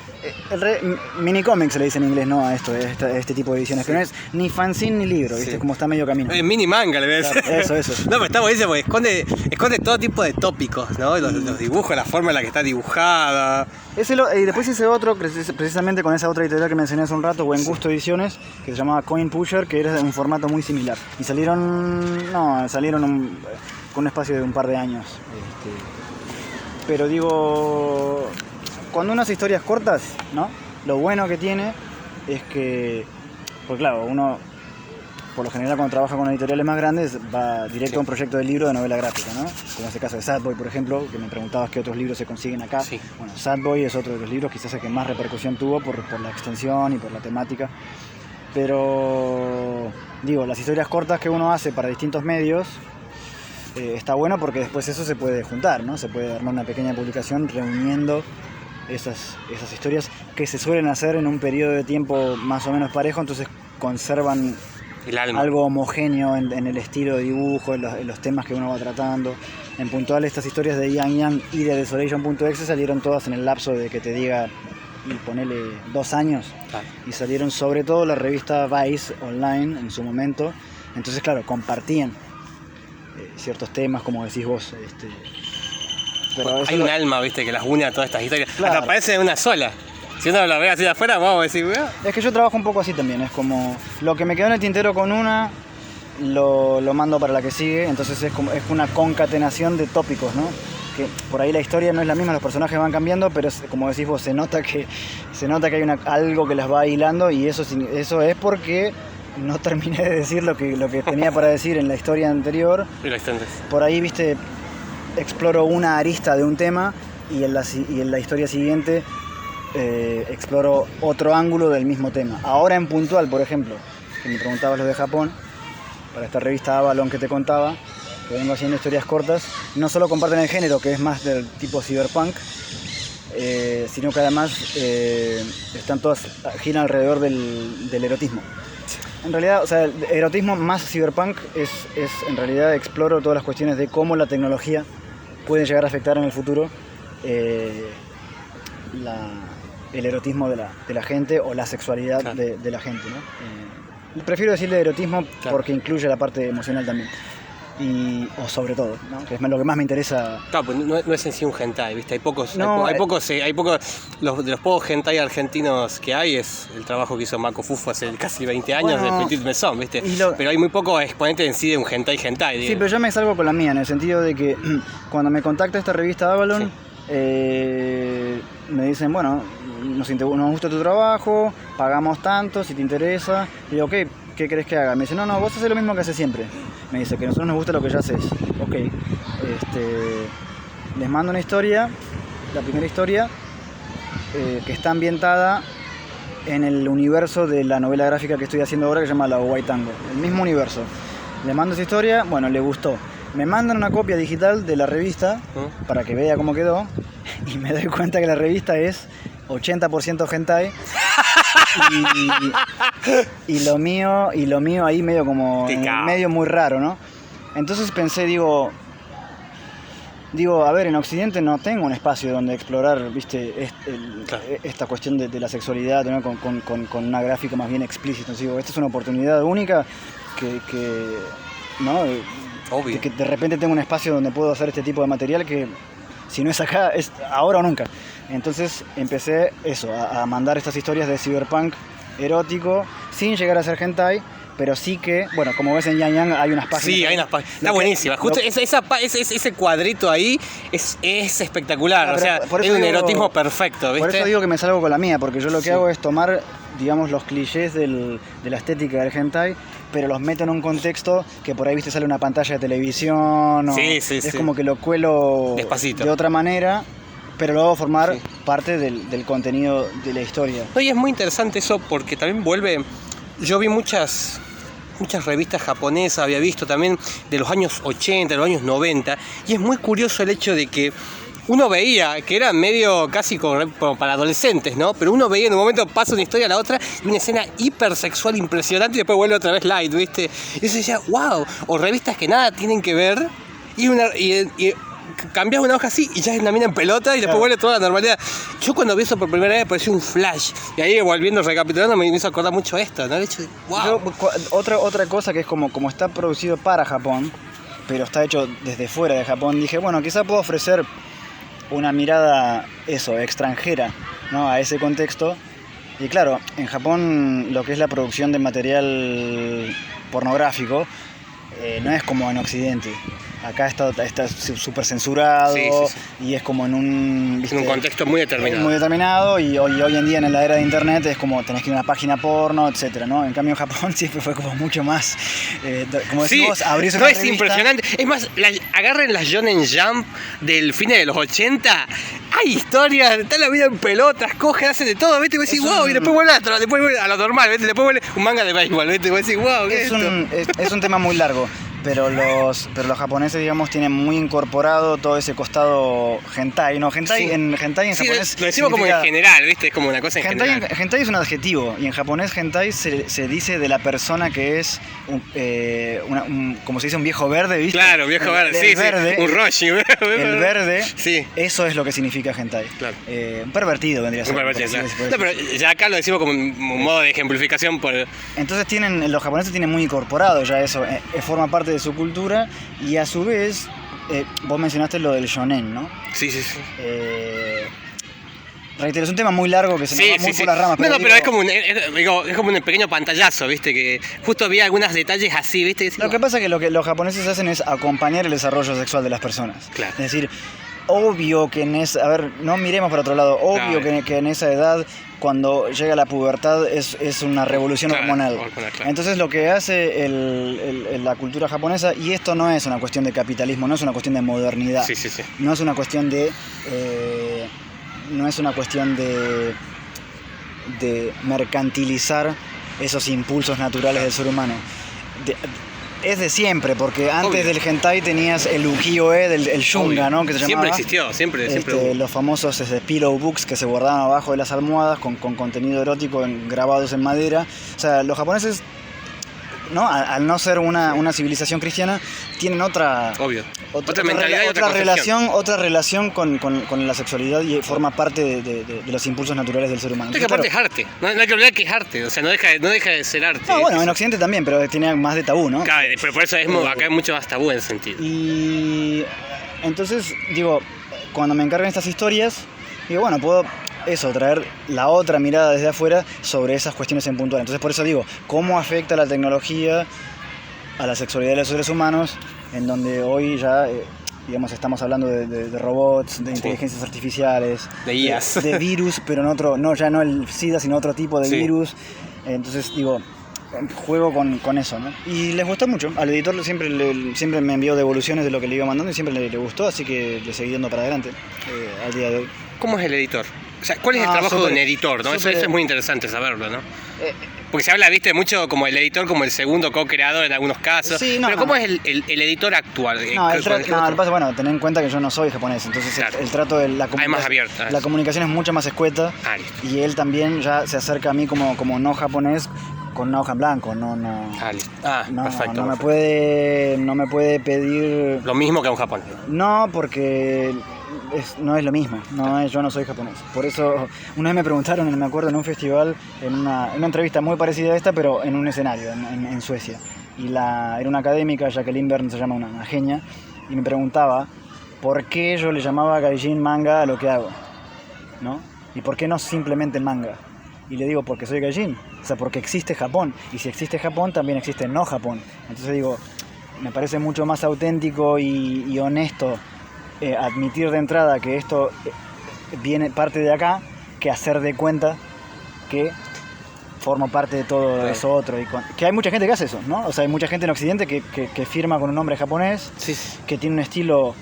mini cómics se le dice en inglés, ¿no? A este tipo de ediciones, que no es ni fanzine ni libro, ¿viste? Como está medio camino. Mini manga le ves. Claro, eso. No, pero está buenísimo porque esconde todo tipo de tópicos, ¿no? Los dibujos, la forma en la que está dibujada. Y después hice otro, precisamente con esa otra editorial que mencioné hace un rato, Buen Gusto Ediciones, que se llamaba Coin Pusher, que era de un formato muy similar. Y salieron con un espacio de un par de años. Pero digo, cuando uno hace historias cortas, ¿no? Lo bueno que tiene es que, pues claro, uno por lo general cuando trabaja con editoriales más grandes va directo a un proyecto de libro de novela gráfica, ¿no? Como es el caso de Sadboy, por ejemplo, que me preguntabas qué otros libros se consiguen acá. Sí. Bueno, Sadboy es otro de los libros quizás el que más repercusión tuvo por la extensión y por la temática. Pero digo, las historias cortas que uno hace para distintos medios está bueno porque después eso se puede juntar, ¿no? Se puede armar una pequeña publicación reuniendo esas historias que se suelen hacer en un periodo de tiempo más o menos parejo, entonces conservan el alma. Algo homogéneo en el estilo de dibujo, en los temas que uno va tratando. En puntual, estas historias de Yang Yang y de Desolation.exe salieron todas en el lapso de que te diga, y ponele 2 años. Claro. Y salieron sobre todo la revista Vice online en su momento. Entonces, claro, compartían ciertos temas, como decís vos. Pero hay un alma, viste, que las une a todas estas historias. Claro. Hasta parece una sola. Si uno lo ve así de afuera, vamos a decir, ¿vea? Es que yo trabajo un poco así también, es como lo que me quedó en el tintero con una, lo mando para la que sigue, entonces es una concatenación de tópicos, ¿no? Que por ahí la historia no es la misma, los personajes van cambiando, pero como decís vos, se nota que hay algo que las va hilando, y eso es porque no terminé de decir lo que tenía para decir en la historia anterior. Y la extendes. Por ahí, viste, exploro una arista de un tema y en la historia siguiente exploro otro ángulo del mismo tema. Ahora en puntual, por ejemplo, que me preguntabas lo de Japón, para esta revista Avalon que te contaba, que vengo haciendo historias cortas, no solo comparten el género, que es más del tipo cyberpunk, sino que además están todas, giran alrededor del erotismo. En realidad, o sea, el erotismo más cyberpunk es en realidad exploro todas las cuestiones de cómo la tecnología puede llegar a afectar en el futuro el erotismo de la gente o la sexualidad, claro, de la gente, ¿no? Prefiero decirle erotismo, claro, porque incluye la parte emocional también. O sobre todo, ¿no? Que es lo que más me interesa. Claro, pues no es en sí un hentai, ¿viste? Hay pocos, de los pocos hentai argentinos que hay, es el trabajo que hizo Mako Fufu hace casi 20 años, de Petit Maison, ¿viste? Pero hay muy pocos exponentes en sí de un hentai. Sí, pero yo me salgo con la mía, en el sentido de que cuando me contacta esta revista Avalon, sí, me dicen, bueno, nos gusta tu trabajo, pagamos tanto, si te interesa. Y digo, ok, ¿qué querés que haga? Me dice, no, vos haces lo mismo que haces siempre. Me dice que a nosotros nos gusta lo que ya haces. Ok. Les mando una historia, la primera historia, que está ambientada en el universo de la novela gráfica que estoy haciendo ahora, que se llama La White Tango. El mismo universo. Le mando esa historia, bueno, le gustó. Me mandan una copia digital de la revista para que vea cómo quedó, y me doy cuenta que la revista es 80% hentai. Y lo mío ahí medio como medio muy raro, ¿no? Entonces pensé, digo, a ver, en Occidente no tengo un espacio donde explorar, viste, claro, esta cuestión de la sexualidad, ¿no? con una gráfica más bien explícita. Entonces, digo, esta es una oportunidad única que ¿no? Obvio. Que de repente tengo un espacio donde puedo hacer este tipo de material que, si no es acá, es ahora o nunca. Entonces empecé a mandar estas historias de cyberpunk erótico, sin llegar a ser hentai, pero sí que, bueno, como ves en Yang Yang hay unas páginas. Sí, hay unas páginas. Está buenísima. Justo ese cuadrito ahí es espectacular. O sea, es un erotismo perfecto, ¿viste? Por eso digo que me salgo con la mía, porque yo lo que hago es tomar, digamos, los clichés de la estética del hentai, pero los meto en un contexto que por ahí, viste, sale una pantalla de televisión. Es como que lo cuelo despacito, de otra manera, pero lo hago formar parte del contenido de la historia. No, y es muy interesante eso porque también vuelve. Yo vi muchas revistas japonesas, había visto también de los años 80, de los años 90, y es muy curioso el hecho de que uno veía que era medio casi como para adolescentes, ¿no? Pero uno veía en un momento pasa una historia a la otra y una escena hipersexual impresionante y después vuelve otra vez light, ¿viste? Y eso decía, wow, o revistas que nada tienen que ver y cambias una hoja así y ya es una mina en pelota y después vuelve toda la normalidad. Yo cuando vi eso por primera vez me pareció un flash. Y ahí volviendo, recapitulando, me hizo acordar mucho esto, ¿no? El hecho de, wow. Otra cosa que es como está producido para Japón, pero está hecho desde fuera de Japón, dije, bueno, quizá puedo ofrecer una mirada, extranjera, ¿no? A ese contexto. Y claro, en Japón lo que es la producción de material pornográfico no es como en Occidente. Acá está súper censurado, sí. Y es como en un... ¿viste? En un contexto muy determinado. Muy determinado y hoy en día en la era de internet es como tenés que ir a una página porno, etcétera, ¿no? En cambio en Japón siempre fue como mucho más... como decimos, abrís una revista. Es impresionante. Es más, agarren las Shonen Jump del fin de los 80. Hay historias, está la vida en pelotas, coge, hace de todo, ¿viste? Y vos decís, wow, y después vuelve a lo normal, ¿viste? Después vuelve un manga de béisbol, ¿viste? Y vos decís, wow, ¿qué es esto? Es un tema muy largo. Pero los japoneses, digamos, tienen muy incorporado todo ese costado hentai, ¿no? Hentai, sí. En japonés... Lo decimos como en general, ¿viste? Es como una cosa en general. Hentai es un adjetivo, y en japonés hentai se dice de la persona que es, como se dice, un viejo verde, ¿viste? Claro, viejo verde, sí, verde, un roshi. El verde, sí. Eso es lo que significa hentai. Claro. Un pervertido vendría a ser. Un pervertido, claro. No, pero ya acá lo decimos como un modo de ejemplificación por... Entonces los japoneses tienen muy incorporado ya eso, forma parte de su cultura y a su vez vos mencionaste lo del shonen, ¿no? Sí. Reitero, es un tema muy largo que se nos va muy por las ramas. Pero es como un pequeño pantallazo, ¿viste? Que justo vi algunos detalles así, ¿viste? Lo que pasa es que lo que los japoneses hacen es acompañar el desarrollo sexual de las personas. Claro. Es decir, obvio que no miremos para otro lado, obvio que en esa edad, cuando llega la pubertad, es una revolución hormonal. Claro. Entonces lo que hace la cultura japonesa, y esto no es una cuestión de capitalismo, no es una cuestión de modernidad, sí. No es una cuestión de mercantilizar esos impulsos naturales del ser humano. Es de siempre, porque antes del hentai tenías el ukiyo-e, el shunga, ¿no? Que se siempre llamaba, existió, siempre hubo. Los famosos pillow books que se guardaban abajo de las almohadas con contenido erótico grabados en madera. O sea, los japoneses, ¿no? Al no ser una civilización cristiana, tienen otra mentalidad y otra relación con la sexualidad, y forma parte de los impulsos naturales del ser humano. Entonces, aparte es arte, no hay que olvidar que es arte, o sea, no deja de ser arte. No, bueno, en Occidente también, pero tiene más de tabú, ¿no? Claro, pero por eso acá hay mucho más tabú en ese sentido. Y entonces, digo, cuando me encargan estas historias, digo, bueno, puedo traer la otra mirada desde afuera sobre esas cuestiones en puntual. Entonces, por eso digo, ¿cómo afecta la tecnología a la sexualidad de los seres humanos? En donde hoy ya, digamos, estamos hablando de robots, de inteligencias artificiales, de IAs, de virus, pero ya no el SIDA, sino otro tipo de virus. Entonces, digo, juego con eso, ¿no? Y les gustó mucho. Al editor siempre me envió devoluciones de lo que le iba mandando y siempre le gustó, así que le seguí dando para adelante al día de hoy. ¿Cómo es el editor? O sea, ¿cuál es el trabajo de un editor, no? Eso es muy interesante saberlo, ¿no? Porque se habla, viste, mucho como el editor, como el segundo co-creador en algunos casos. Sí, pero ¿cómo es el editor actual? Bueno, ten en cuenta que yo no soy japonés, entonces claro. El trato de la comunicación es mucho más escueta. Y él también ya se acerca a mí como no japonés, con una hoja en blanco, perfecto. No me puede pedir... Lo mismo que a un japonés. No, porque... no es lo mismo, yo no soy japonés. Por eso, una vez me preguntaron, me acuerdo, en un festival, en una entrevista muy parecida a esta, pero en un escenario, en Suecia. Y era una académica, Jacqueline Bern se llama, una genia, y me preguntaba por qué yo le llamaba gaijin manga a lo que hago, ¿no? Y por qué no simplemente manga. Y le digo, porque soy gaijin, o sea, porque existe Japón. Y si existe Japón, también existe no Japón. Entonces digo, me parece mucho más auténtico y honesto admitir de entrada que esto viene parte de acá, que hacer de cuenta que formo parte de todo eso otro. Que hay mucha gente que hace eso, ¿no? O sea, hay mucha gente en Occidente que firma con un nombre japonés, que tiene un estilo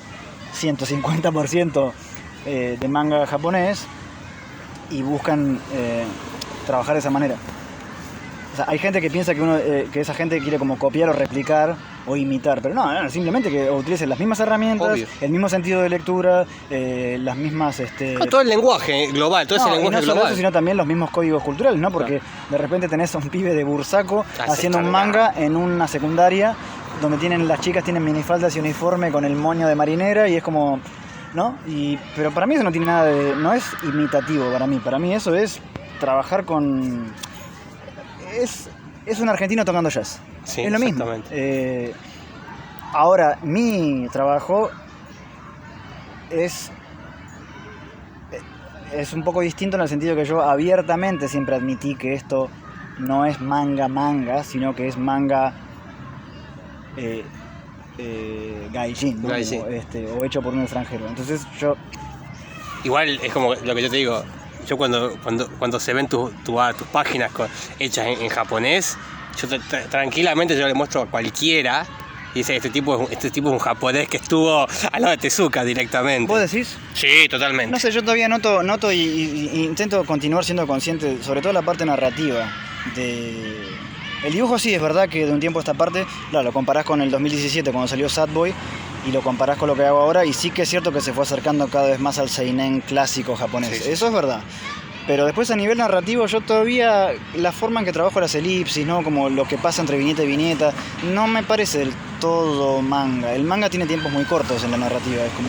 150% de manga japonés y buscan trabajar de esa manera. O sea, hay gente que piensa que esa gente quiere como copiar o replicar o imitar, pero no, simplemente que utilicen las mismas herramientas, obvio, el mismo sentido de lectura, las mismas... todo el lenguaje global, todo ese lenguaje y no solo global. eso, sino también los mismos códigos culturales, ¿no? Porque de repente tenés a un pibe de Bursaco haciendo un manga en una secundaria donde las chicas tienen minifaldas y uniforme con el moño de marinera y es como... ¿no? Pero para mí eso no tiene nada de... no es imitativo para mí eso es trabajar con... Es un argentino tocando jazz. Sí, es lo mismo. Ahora, mi trabajo es un poco distinto en el sentido que yo abiertamente siempre admití que esto no es manga, sino que es manga gaijin, ¿no? O hecho por un extranjero. Entonces yo... Igual es como lo que yo te digo. Yo cuando se ven tus páginas hechas en japonés, yo tranquilamente yo le muestro a cualquiera y dice, este tipo es un japonés que estuvo al lado de Tezuka directamente. ¿Vos decís? Sí, totalmente. No sé, yo todavía noto y intento continuar siendo consciente, sobre todo la parte narrativa el dibujo. Sí, es verdad que de un tiempo a esta parte, claro, lo comparás con el 2017 cuando salió Sad Boy y lo comparás con lo que hago ahora y sí que es cierto que se fue acercando cada vez más al seinen clásico japonés. Sí. Eso es verdad. Pero después a nivel narrativo yo todavía, la forma en que trabajo las elipsis, ¿no? Como lo que pasa entre viñeta y viñeta, no me parece del todo manga. El manga tiene tiempos muy cortos en la narrativa, es como...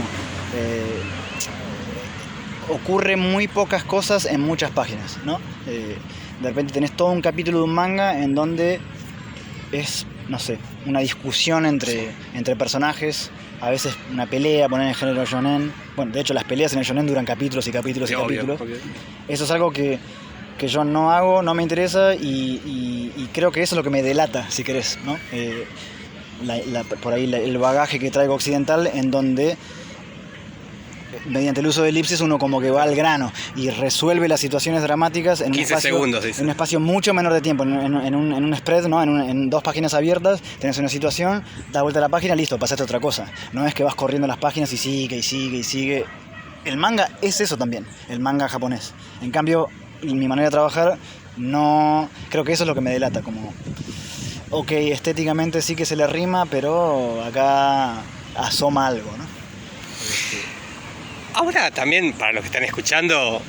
ocurre muy pocas cosas en muchas páginas, ¿no? De repente tenés todo un capítulo de un manga en donde es, no sé, una discusión entre personajes, a veces una pelea, poner en el género shonen. Bueno, de hecho las peleas en el shonen duran capítulos y capítulos y capítulos. Obvio. Eso es algo que yo no hago, no me interesa y creo que eso es lo que me delata, si querés, ¿no? Por ahí el bagaje que traigo occidental en donde mediante el uso de elipsis uno como que va al grano y resuelve las situaciones dramáticas en 15 segundos, en un espacio mucho menor de tiempo, en un spread, ¿no? En 2 páginas abiertas, tenés una situación, das vuelta a la página, listo, pasaste a otra cosa. No es que vas corriendo las páginas y sigue. El manga es eso también, el manga japonés. En cambio, mi manera de trabajar, no... creo que eso es lo que me delata, como... ok, estéticamente sí que se le rima, pero acá asoma algo, ¿no? Ahora también, para los que están escuchando,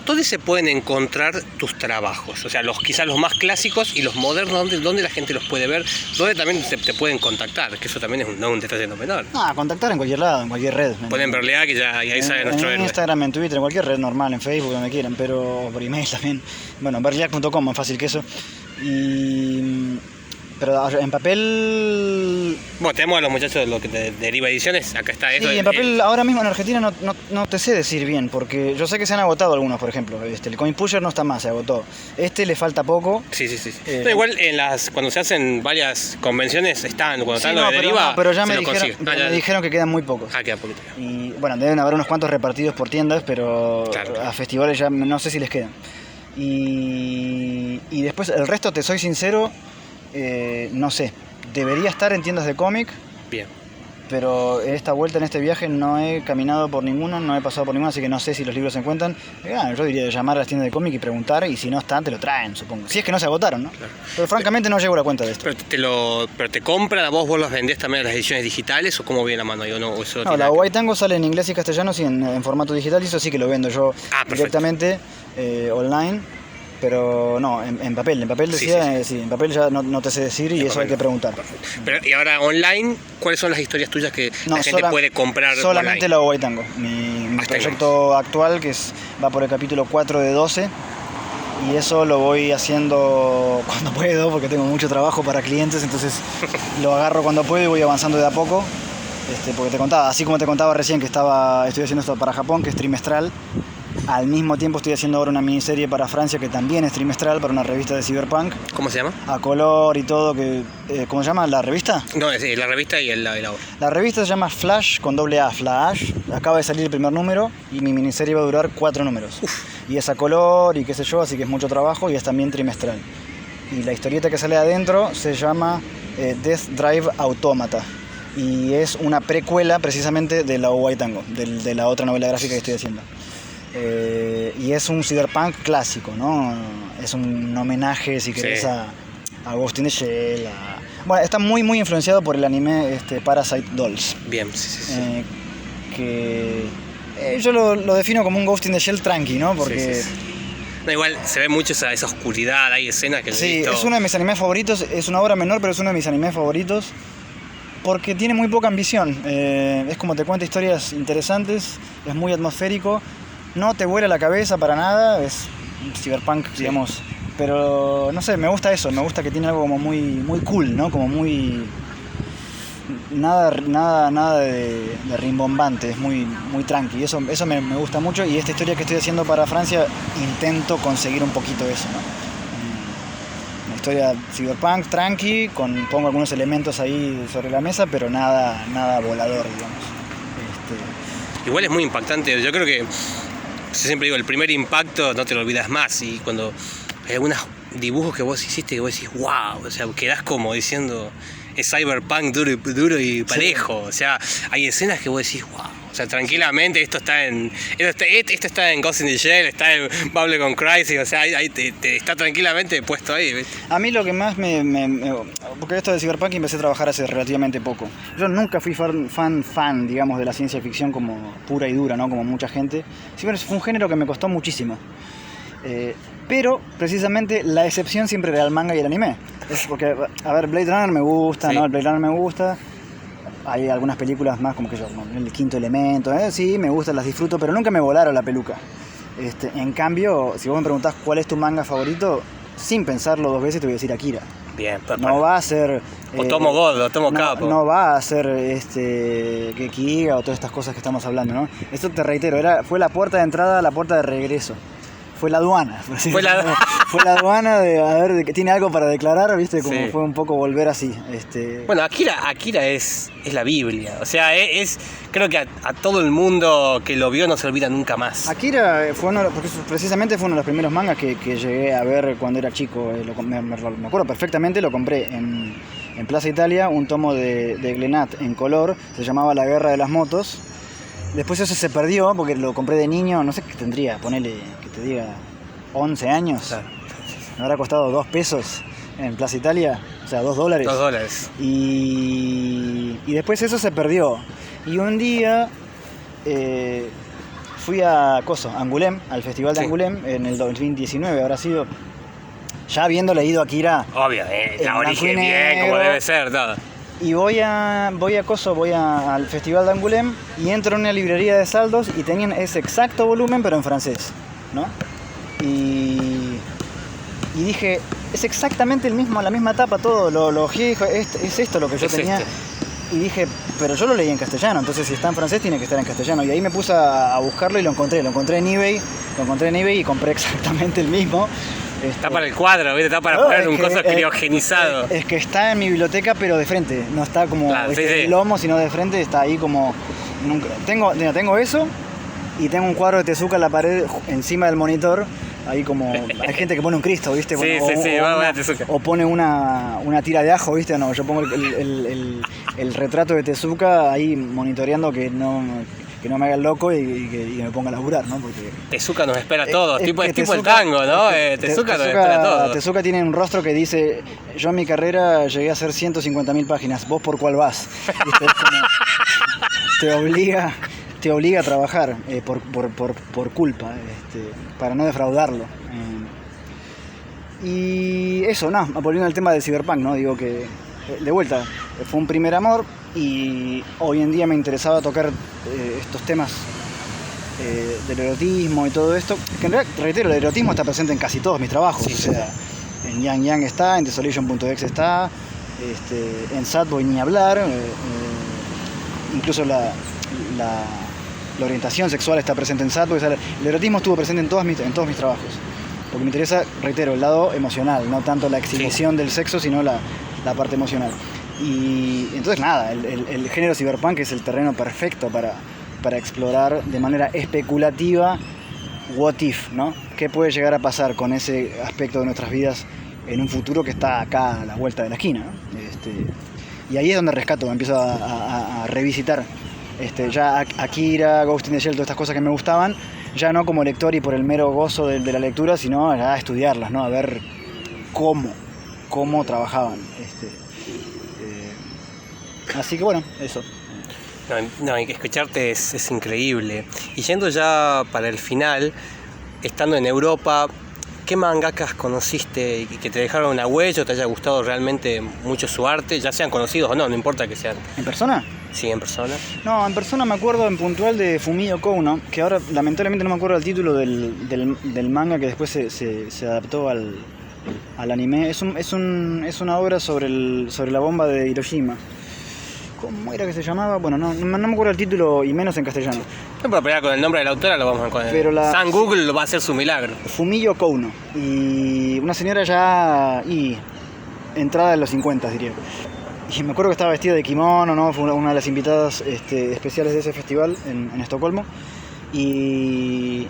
¿dónde se pueden encontrar tus trabajos? O sea, quizás los más clásicos y los modernos, ¿dónde la gente los puede ver? ¿Dónde también te pueden contactar? Que eso también es un detalle no menor. Contactar en cualquier lado, en cualquier red. Pueden verle que ya y ahí sale nuestro héroe. En Instagram, en Twitter, en cualquier red normal, en Facebook, donde quieran, pero por email también. Bueno, berliac.com, más fácil que eso. Pero en papel... Bueno, tenemos a los muchachos de lo que de Deriva Ediciones, acá está eso. Sí, en papel ahora mismo en Argentina no te sé decir bien, porque yo sé que se han agotado algunos, por ejemplo. El Coin Pusher no está más, se agotó. Le falta poco. Sí. No, igual cuando se hacen varias convenciones cuando están los de Deriva, pero ya me dijeron que quedan muy pocos. Queda poquito. Y bueno, deben haber unos cuantos repartidos por tiendas, pero claro. A festivales ya no sé si les quedan. Y después el resto, te soy sincero, no sé, debería estar en tiendas de cómic. Bien. Pero esta vuelta, en este viaje, no he caminado por ninguno, no he pasado por ninguno, así que no sé si los libros se encuentran. Yo diría llamar a las tiendas de cómic y preguntar, y si no están, te lo traen, supongo. Si es que no se agotaron, ¿no? Claro. Pero francamente no llevo la cuenta de esto. Pero te compran, vos los vendés también a las ediciones digitales, o cómo viene la mano? No, la White Tango sale en inglés y castellano, sí, en formato digital, y eso sí que lo vendo yo directamente online. Pero no, en papel decía, sí, en papel ya no te sé decir y eso hay que preguntar. Perfecto. Pero, y ahora online, ¿cuáles son las historias tuyas que la gente puede comprar solamente online? La White Tango, mi proyecto actual, que va por el capítulo 4 de 12, y eso lo voy haciendo cuando puedo, porque tengo mucho trabajo para clientes, entonces lo agarro cuando puedo y voy avanzando de a poco. Porque te contaba, así como te contaba recién que estoy haciendo esto para Japón, que es trimestral. Al mismo tiempo estoy haciendo ahora una miniserie para Francia que también es trimestral, para una revista de Cyberpunk. ¿Cómo se llama? A color y todo. ¿Cómo se llama la revista? No, es la revista y la obra. La revista se llama Flash, con doble A, Flash. Acaba de salir el primer número y mi miniserie va a durar 4 números. Y es a color y qué sé yo, así que es mucho trabajo y es también trimestral. Y la historieta que sale adentro se llama Death Drive Automata. Y es una precuela precisamente de la White Tango, de la otra novela gráfica que estoy haciendo. Y es un cyberpunk clásico, ¿no? Es un homenaje, si querés, a Ghost in the Shell, bueno, está muy muy influenciado por el anime Parasite Dolls. Bien, sí. Que yo lo defino como un Ghost in the Shell tranqui, ¿no? Porque Sí. No, igual se ve mucho esa oscuridad, hay escenas que sí, es uno de mis animes favoritos, es una obra menor, pero es uno de mis animes favoritos porque tiene muy poca ambición. Es como te cuenta historias interesantes, es muy atmosférico, no te vuela la cabeza para nada, es cyberpunk, digamos. Pero no sé, me gusta eso, me gusta que tiene algo como muy, muy cool, ¿no? Como muy... Nada de rimbombante, es muy, muy tranqui. Eso me gusta mucho, y esta historia que estoy haciendo para Francia intento conseguir un poquito eso, ¿no? Una historia cyberpunk, tranqui, pongo algunos elementos ahí sobre la mesa, pero nada volador, digamos. Igual es muy impactante, yo creo que, yo siempre digo, el primer impacto no te lo olvidas más, y cuando hay algunos dibujos que vos hiciste que vos decís, wow, o sea, quedás como diciendo, es cyberpunk duro y parejo, sí. O sea, hay escenas que vos decís, wow, o sea, tranquilamente esto está en Ghost in the Shell, está en Bubblegum Crisis, o sea, ahí te está tranquilamente puesto ahí, ¿viste? A mí lo que más porque esto de cyberpunk empecé a trabajar hace relativamente poco. Yo nunca fui fan, digamos, de la ciencia ficción como pura y dura, ¿no? Como mucha gente. Siempre fue un género que me costó muchísimo. Pero precisamente la excepción siempre era el manga y el anime. Es porque, a ver, Blade Runner me gusta, sí. ¿No? El Blade Runner me gusta. Hay algunas películas más como que yo, El Quinto Elemento, sí, me gustan, las disfruto, pero nunca me volaron la peluca. En cambio, si vos me preguntás cuál es tu manga favorito, sin pensarlo dos veces te voy a decir Akira. Bien, no va a ser Otomo God, Otomo Capo. No va a ser Gekiga o todas estas cosas que estamos hablando, ¿no? Esto te reitero, fue la puerta de entrada, la puerta de regreso. Fue la aduana. Fue la aduana de a ver, que tiene algo para declarar, ¿viste? Como sí. Fue un poco volver así. Bueno, Akira es la Biblia. O sea, creo que a todo el mundo que lo vio no se olvida nunca más. Akira porque precisamente fue uno de los primeros mangas que llegué a ver cuando era chico. Me acuerdo perfectamente, lo compré en Plaza Italia, un tomo de Glenat en color, se llamaba La Guerra de las Motos. Después eso se perdió porque lo compré de niño, no sé qué tendría, ponele que te diga 11 años. Claro. Me habrá costado 2 pesos en Plaza Italia, o sea, $2. $2. Y después eso se perdió. Y un día fui a Angoulême, al Festival de Angoulême, en el 2019 habrá sido, ya habiendo leído Akira. Obvio, la origen bien, como debe ser, todo. Y voy al Festival de Angoulême y entro en una librería de saldos y tenían ese exacto volumen pero en francés, ¿no? Y dije, es exactamente la misma tapa, todo, lo es esto lo que yo tenía. Y dije, pero yo lo leí en castellano, entonces si está en francés tiene que estar en castellano. Y ahí me puse a buscarlo y lo encontré en eBay y compré exactamente el mismo. Está para el cuadro, ¿viste? Está para poner un coso criogenizado. Es que está en mi biblioteca, pero de frente. No está como el lomo, sino de frente. Está ahí como... Tengo eso y tengo un cuadro de Tezuka en la pared encima del monitor. Ahí como... Hay gente que pone un Cristo, ¿viste? O pone una tira de ajo, ¿viste? No, yo pongo el retrato de Tezuka ahí monitoreando que no me haga el loco y que me ponga a laburar, ¿no? Porque Tezuka nos espera a todos, tipo el tango, ¿no? Tezuka nos espera a todos. Tezuka tiene un rostro que dice, yo en mi carrera llegué a hacer 150.000 páginas, ¿vos por cuál vas? Te obliga a trabajar por culpa, para no defraudarlo. Y eso, volviendo al tema del cyberpunk, ¿no? Digo que, de vuelta, fue un primer amor y hoy en día me interesaba tocar estos temas del erotismo y todo esto, que en realidad, reitero, el erotismo está presente en casi todos mis trabajos, o sea, en Yang Yang está, en Desolation.exe está, en Sadboy ni hablar, incluso la orientación sexual está presente en Sadboy, o sea, el erotismo estuvo presente en todos mis trabajos, porque me interesa, reitero, el lado emocional, no tanto la exhibición del sexo, sino la parte emocional. Y entonces el género cyberpunk es el terreno perfecto para explorar de manera especulativa what if, ¿no? ¿Qué puede llegar a pasar con ese aspecto de nuestras vidas en un futuro que está acá a la vuelta de la esquina, ¿no? Y ahí es donde rescato, me empiezo a revisitar ya Akira, Ghost in the Shell, todas estas cosas que me gustaban, ya no como lector y por el mero gozo de la lectura, sino a estudiarlas, ¿no? A ver cómo cómo trabajaban. Así que bueno, eso. No, y que escucharte es increíble. Y yendo ya para el final, estando en Europa, ¿qué mangakas conociste y que te dejaron una huella o te haya gustado realmente mucho su arte? Ya sean conocidos o no, no importa que sean. ¿En persona? Sí, en persona. No, en persona me acuerdo en puntual de Fumio Kouno, que ahora lamentablemente no me acuerdo el título del manga que después se adaptó al anime. Es una obra sobre la bomba de Hiroshima. ¿Cómo era que se llamaba? Bueno, no me acuerdo el título y menos en castellano. No, pero pelear con el nombre de la autora lo vamos a encontrar. Pero San Google lo va a hacer su milagro. Fumio Kouno. Y una señora ya entrada en los 50, diría. Y me acuerdo que estaba vestida de kimono, ¿no? Fue una de las invitadas especiales de ese festival en Estocolmo. Y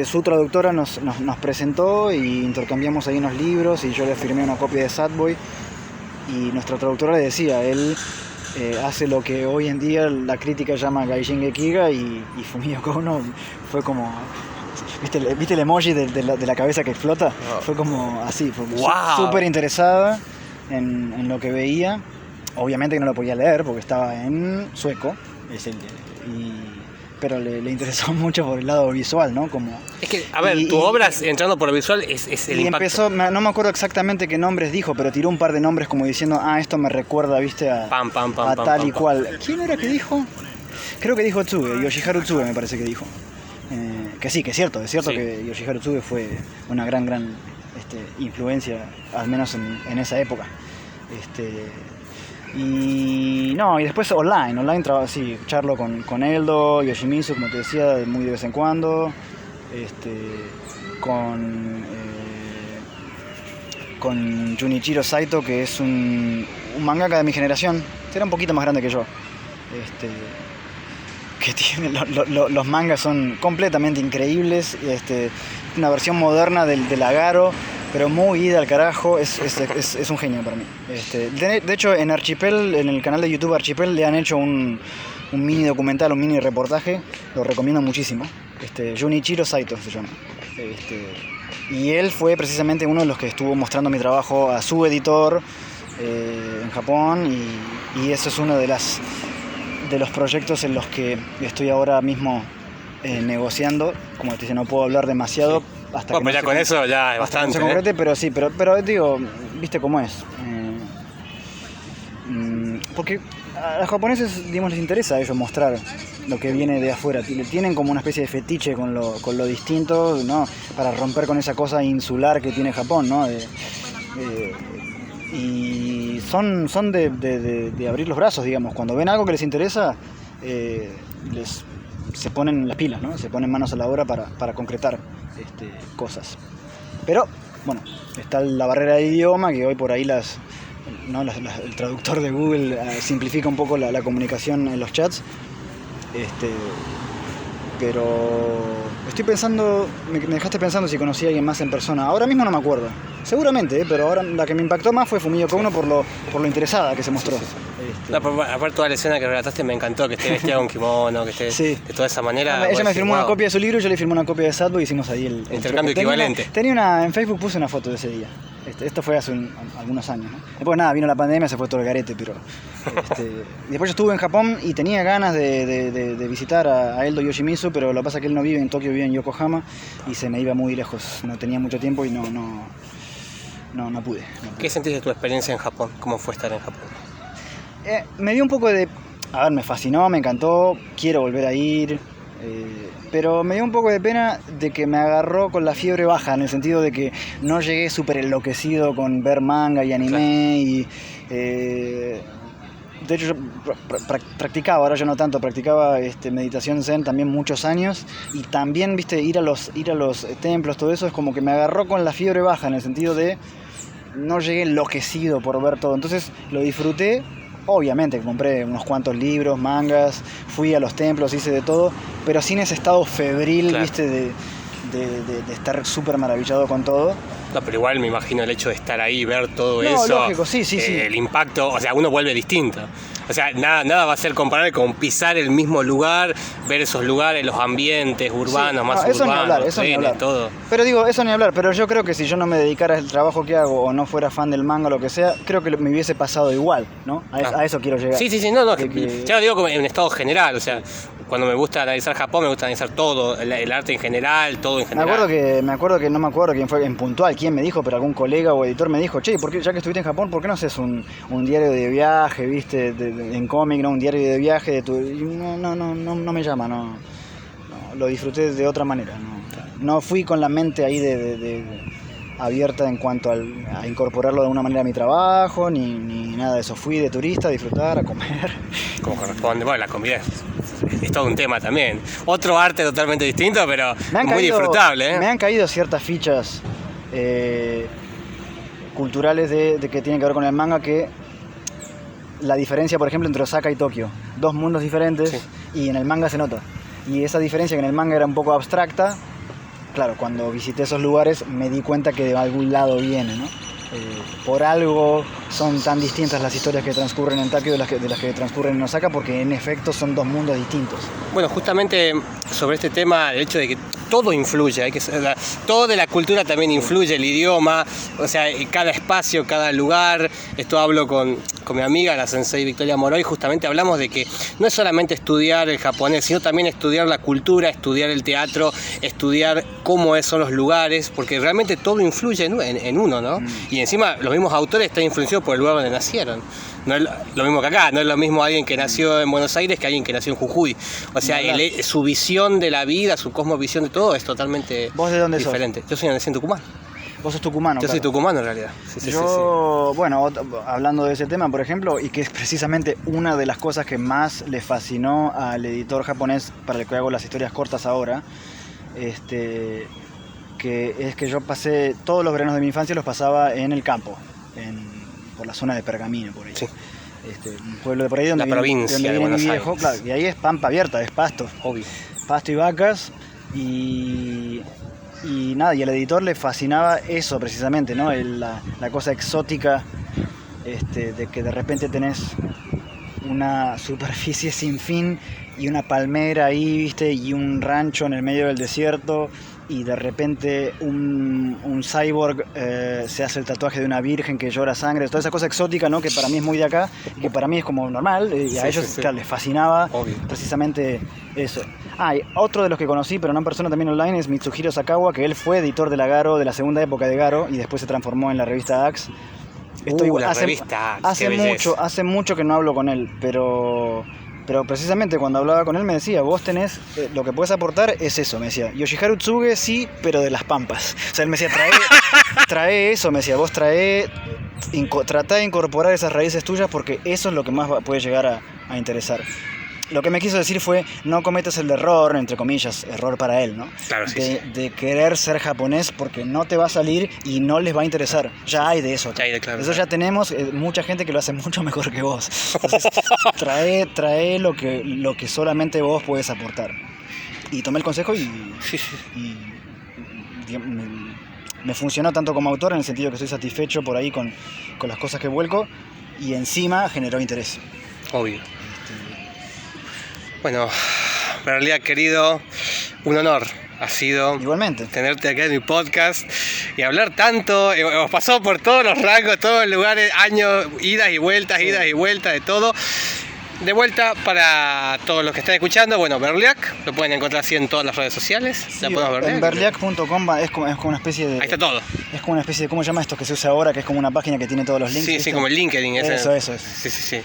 su traductora nos presentó y intercambiamos ahí unos libros y yo le firmé una copia de Sadboy. Y nuestra traductora le decía, él hace lo que hoy en día la crítica llama Gaijin Gekiga y Fumio Kouno fue como... ¿Viste el emoji de la cabeza que explota? Oh. Fue como así, fue súper interesada en lo que veía. Obviamente que no lo podía leer porque estaba en sueco, pero le interesó mucho por el lado visual, ¿no? Como, es que, a ver, tu obra, entrando por lo visual, es el impacto. Y empezó, no me acuerdo exactamente qué nombres dijo, pero tiró un par de nombres como diciendo, esto me recuerda, ¿viste? A tal y cual. ¿Quién era que dijo? Creo que dijo Tsuge, Yoshiharu Tsuge me parece que dijo. Que sí, que es cierto sí. Que Yoshiharu Tsuge fue una gran influencia, al menos en esa época. Y después online sí, charlo con Eldo, Yoshimitsu, como te decía, muy de vez en cuando, con Junichiro Saito, que es un mangaka de mi generación, era un poquito más grande que yo, que tiene los mangas son completamente increíbles, una versión moderna del Agaro, pero muy ida al carajo, es un genio para mí. De hecho, en Archipel, en el canal de YouTube Archipel, le han hecho un mini documental, un mini reportaje, lo recomiendo muchísimo. Junichiro Saito se llama. Y él fue precisamente uno de los que estuvo mostrando mi trabajo a su editor en Japón, y eso es uno de los proyectos en los que estoy ahora mismo negociando. Como te dice, no puedo hablar demasiado. Sí. Bueno, ya con eso ya es bastante. Se concrete, pero sí, pero digo, viste cómo es. Porque a los japoneses, digamos, les interesa a ellos mostrar lo que viene de afuera. Tienen como una especie de fetiche con lo distinto, ¿no? Para romper con esa cosa insular que tiene Japón, ¿no? Y son de abrir los brazos, digamos. Cuando ven algo que les interesa, se ponen las pilas, ¿no? Se ponen manos a la obra para concretar cosas. Pero, bueno, está la barrera de idioma, que hoy por ahí el traductor de Google simplifica un poco la comunicación en los chats. Pero estoy pensando, me dejaste pensando si conocí a alguien más en persona. Ahora mismo no me acuerdo. Seguramente, pero ahora la que me impactó más fue Fumio Kouno por lo interesada que se mostró. Aparte toda la escena que relataste me encantó, que esté vestida con kimono, que esté de toda esa manera. Ella me firmó una copia de su libro y yo le firmé una copia de Sadboy y hicimos ahí el intercambio equivalente. En Facebook puse una foto de ese día. Esto fue hace algunos años, ¿no? Después vino la pandemia, se fue todo el garete, pero después yo estuve en Japón y tenía ganas de visitar a Eldo Yoshimitsu, pero lo que pasa es que él no vive en Tokio, vive en Yokohama y se me iba muy lejos, no tenía mucho tiempo y no pude. ¿Qué sentiste de tu experiencia en Japón? ¿Cómo fue estar en Japón? Me dio un poco de... me fascinó, me encantó, quiero volver a ir, pero me dio un poco de pena de que me agarró con la fiebre baja, en el sentido de que no llegué súper enloquecido con ver manga y anime. Claro. De hecho yo practicaba, ahora yo no tanto, practicaba meditación zen también muchos años, y también ir a los templos, todo eso es como que me agarró con la fiebre baja, en el sentido de no llegué enloquecido por ver todo, entonces lo disfruté. Obviamente compré unos cuantos libros, mangas, fui a los templos, hice de todo, pero sin ese estado febril, claro, ¿viste? De estar súper maravillado con todo. No, pero igual me imagino el hecho de estar ahí, ver todo eso. Lógico, sí. El impacto, o sea, uno vuelve distinto. O sea, nada va a ser comparable con pisar el mismo lugar, ver esos lugares, los ambientes urbanos, Sí, más eso urbanos, ni hablar, eso ni hablar. todo. Pero digo, eso ni hablar, pero yo creo que si yo no me dedicara al trabajo que hago o no fuera fan del manga o lo que sea, creo que me hubiese pasado igual, ¿no? A eso quiero llegar. Sí, ya lo digo como en estado general, o sea, cuando me gusta analizar Japón, me gusta analizar todo, el arte en general, todo en general. No me acuerdo quién fue en puntual, quién me dijo, pero algún colega o editor me dijo, che, ¿por qué, ya que estuviste en Japón, ¿por qué no haces un diario de viaje, viste, en cómic, ¿no? Un diario de viaje de tu... Y no me llama, no, lo disfruté de otra manera, no fui con la mente ahí abierta en cuanto a incorporarlo de alguna manera a mi trabajo, ni nada de eso. Fui de turista a disfrutar, a comer. Como corresponde. Bueno, la comida es todo un tema también. Otro arte totalmente distinto, pero muy disfrutable. Me han caído ciertas fichas culturales de que tienen que ver con el manga, que la diferencia, por ejemplo, entre Osaka y Tokio. Dos mundos diferentes, sí. Y en el manga se nota. Y esa diferencia que en el manga era un poco abstracta, claro, cuando visité esos lugares me di cuenta que de algún lado viene, ¿no? Por algo son tan distintas las historias que transcurren en Tokio de las que transcurren en Osaka, porque en efecto son dos mundos distintos. Bueno, justamente sobre este tema, el hecho de que todo influye, todo de la cultura también influye, el idioma, o sea, cada espacio, cada lugar. Esto hablo con mi amiga, la sensei Victoria Moroy, justamente hablamos de que no es solamente estudiar el japonés, sino también estudiar la cultura, estudiar el teatro, estudiar cómo son los lugares, porque realmente todo influye en uno, ¿no? Y encima los mismos autores están influenciados por el lugar donde nacieron. No es lo mismo que acá, no es lo mismo alguien que nació en Buenos Aires que alguien que nació en Jujuy. O sea, su visión de la vida, su cosmovisión de todo es totalmente ¿Vos de dónde diferente. sos? Yo soy en Tucumán. Vos sos tucumano. Yo soy tucumano en realidad. Sí. Bueno, hablando de ese tema, por ejemplo, y que es precisamente una de las cosas que más le fascinó al editor japonés para el que hago las historias cortas ahora, que es que yo pasé todos los veranos de mi infancia los pasaba en el campo, por la zona de Pergamino, por ahí. Sí. Un pueblo de por ahí donde viene mi viejo, claro, y ahí es pampa abierta, es pasto. Obvio. Pasto y vacas, y nada, y al editor le fascinaba eso precisamente, ¿no? La cosa exótica, de que de repente tenés una superficie sin fin y una palmera ahí, ¿viste? Y un rancho en el medio del desierto, y de repente un cyborg se hace el tatuaje de una virgen que llora sangre, toda esa cosa exótica, ¿no? Que para mí es muy de acá, que para mí es como normal, y a ellos claro, les fascinaba. Obvio. Precisamente eso. Y otro de los que conocí, pero no en persona, también online, es Mitsuhiro Sakawa, que él fue editor de la Garo, de la segunda época de Garo, y después se transformó en la revista Axe. Hace mucho que no hablo con él, pero precisamente cuando hablaba con él me decía, vos tenés, lo que puedes aportar es eso, me decía. Yoshiharu Tsuge sí, pero de las pampas. O sea, él me decía, trae eso, me decía, vos tratá de incorporar esas raíces tuyas, porque eso es lo que más puede llegar a interesar. Lo que me quiso decir fue, no cometas el error, entre comillas, error para él, ¿no? Claro, sí, de querer ser japonés, porque no te va a salir y no les va a interesar. Ya hay de eso. Ya tenemos mucha gente que lo hace mucho mejor que vos. Entonces, trae lo que solamente vos puedes aportar. Y tomé el consejo y me funcionó tanto como autor, en el sentido que estoy satisfecho por ahí con las cosas que vuelco, y encima generó interés. Obvio. Bueno, en realidad, querido, un honor ha sido igualmente tenerte acá en mi podcast y hablar tanto. Hemos pasado por todos los rangos, todos los lugares, años, idas y vueltas, de todo. De vuelta, para todos los que están escuchando, bueno, Berliak, lo pueden encontrar así en todas las redes sociales. Sí, en berliak.com es como una especie de... Ahí está todo. Es como una especie de, ¿cómo se llama esto que se usa ahora? Que es como una página que tiene todos los links. Sí, como el LinkedIn. Eso es. Sí.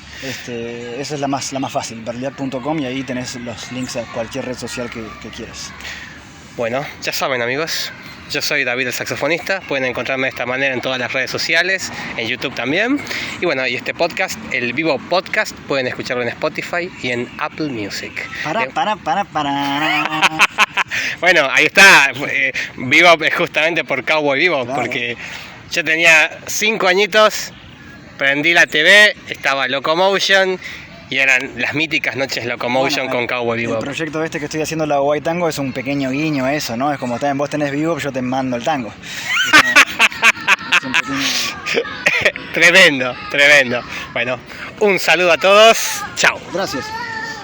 Esa es la más fácil, berliak.com, y ahí tenés los links a cualquier red social que quieras. Bueno, ya saben, amigos. Yo soy David, el saxofonista. Pueden encontrarme de esta manera en todas las redes sociales, en YouTube también. Y bueno, y este podcast, el Vivo Podcast, pueden escucharlo en Spotify y en Apple Music. Bueno, ahí está. Vivo es justamente por Cowboy Vivo, claro. Porque yo tenía 5 añitos, prendí la TV, estaba Locomotion, y eran las míticas noches Locomotion con Cowboy Vivo. El proyecto que estoy haciendo, la Hawaii Tango, es un pequeño guiño a eso, ¿no? Es como, también vos tenés Vivo, yo te mando el tango. Es un pequeño... Tremendo. Bueno, Un saludo a todos. Chao. Gracias.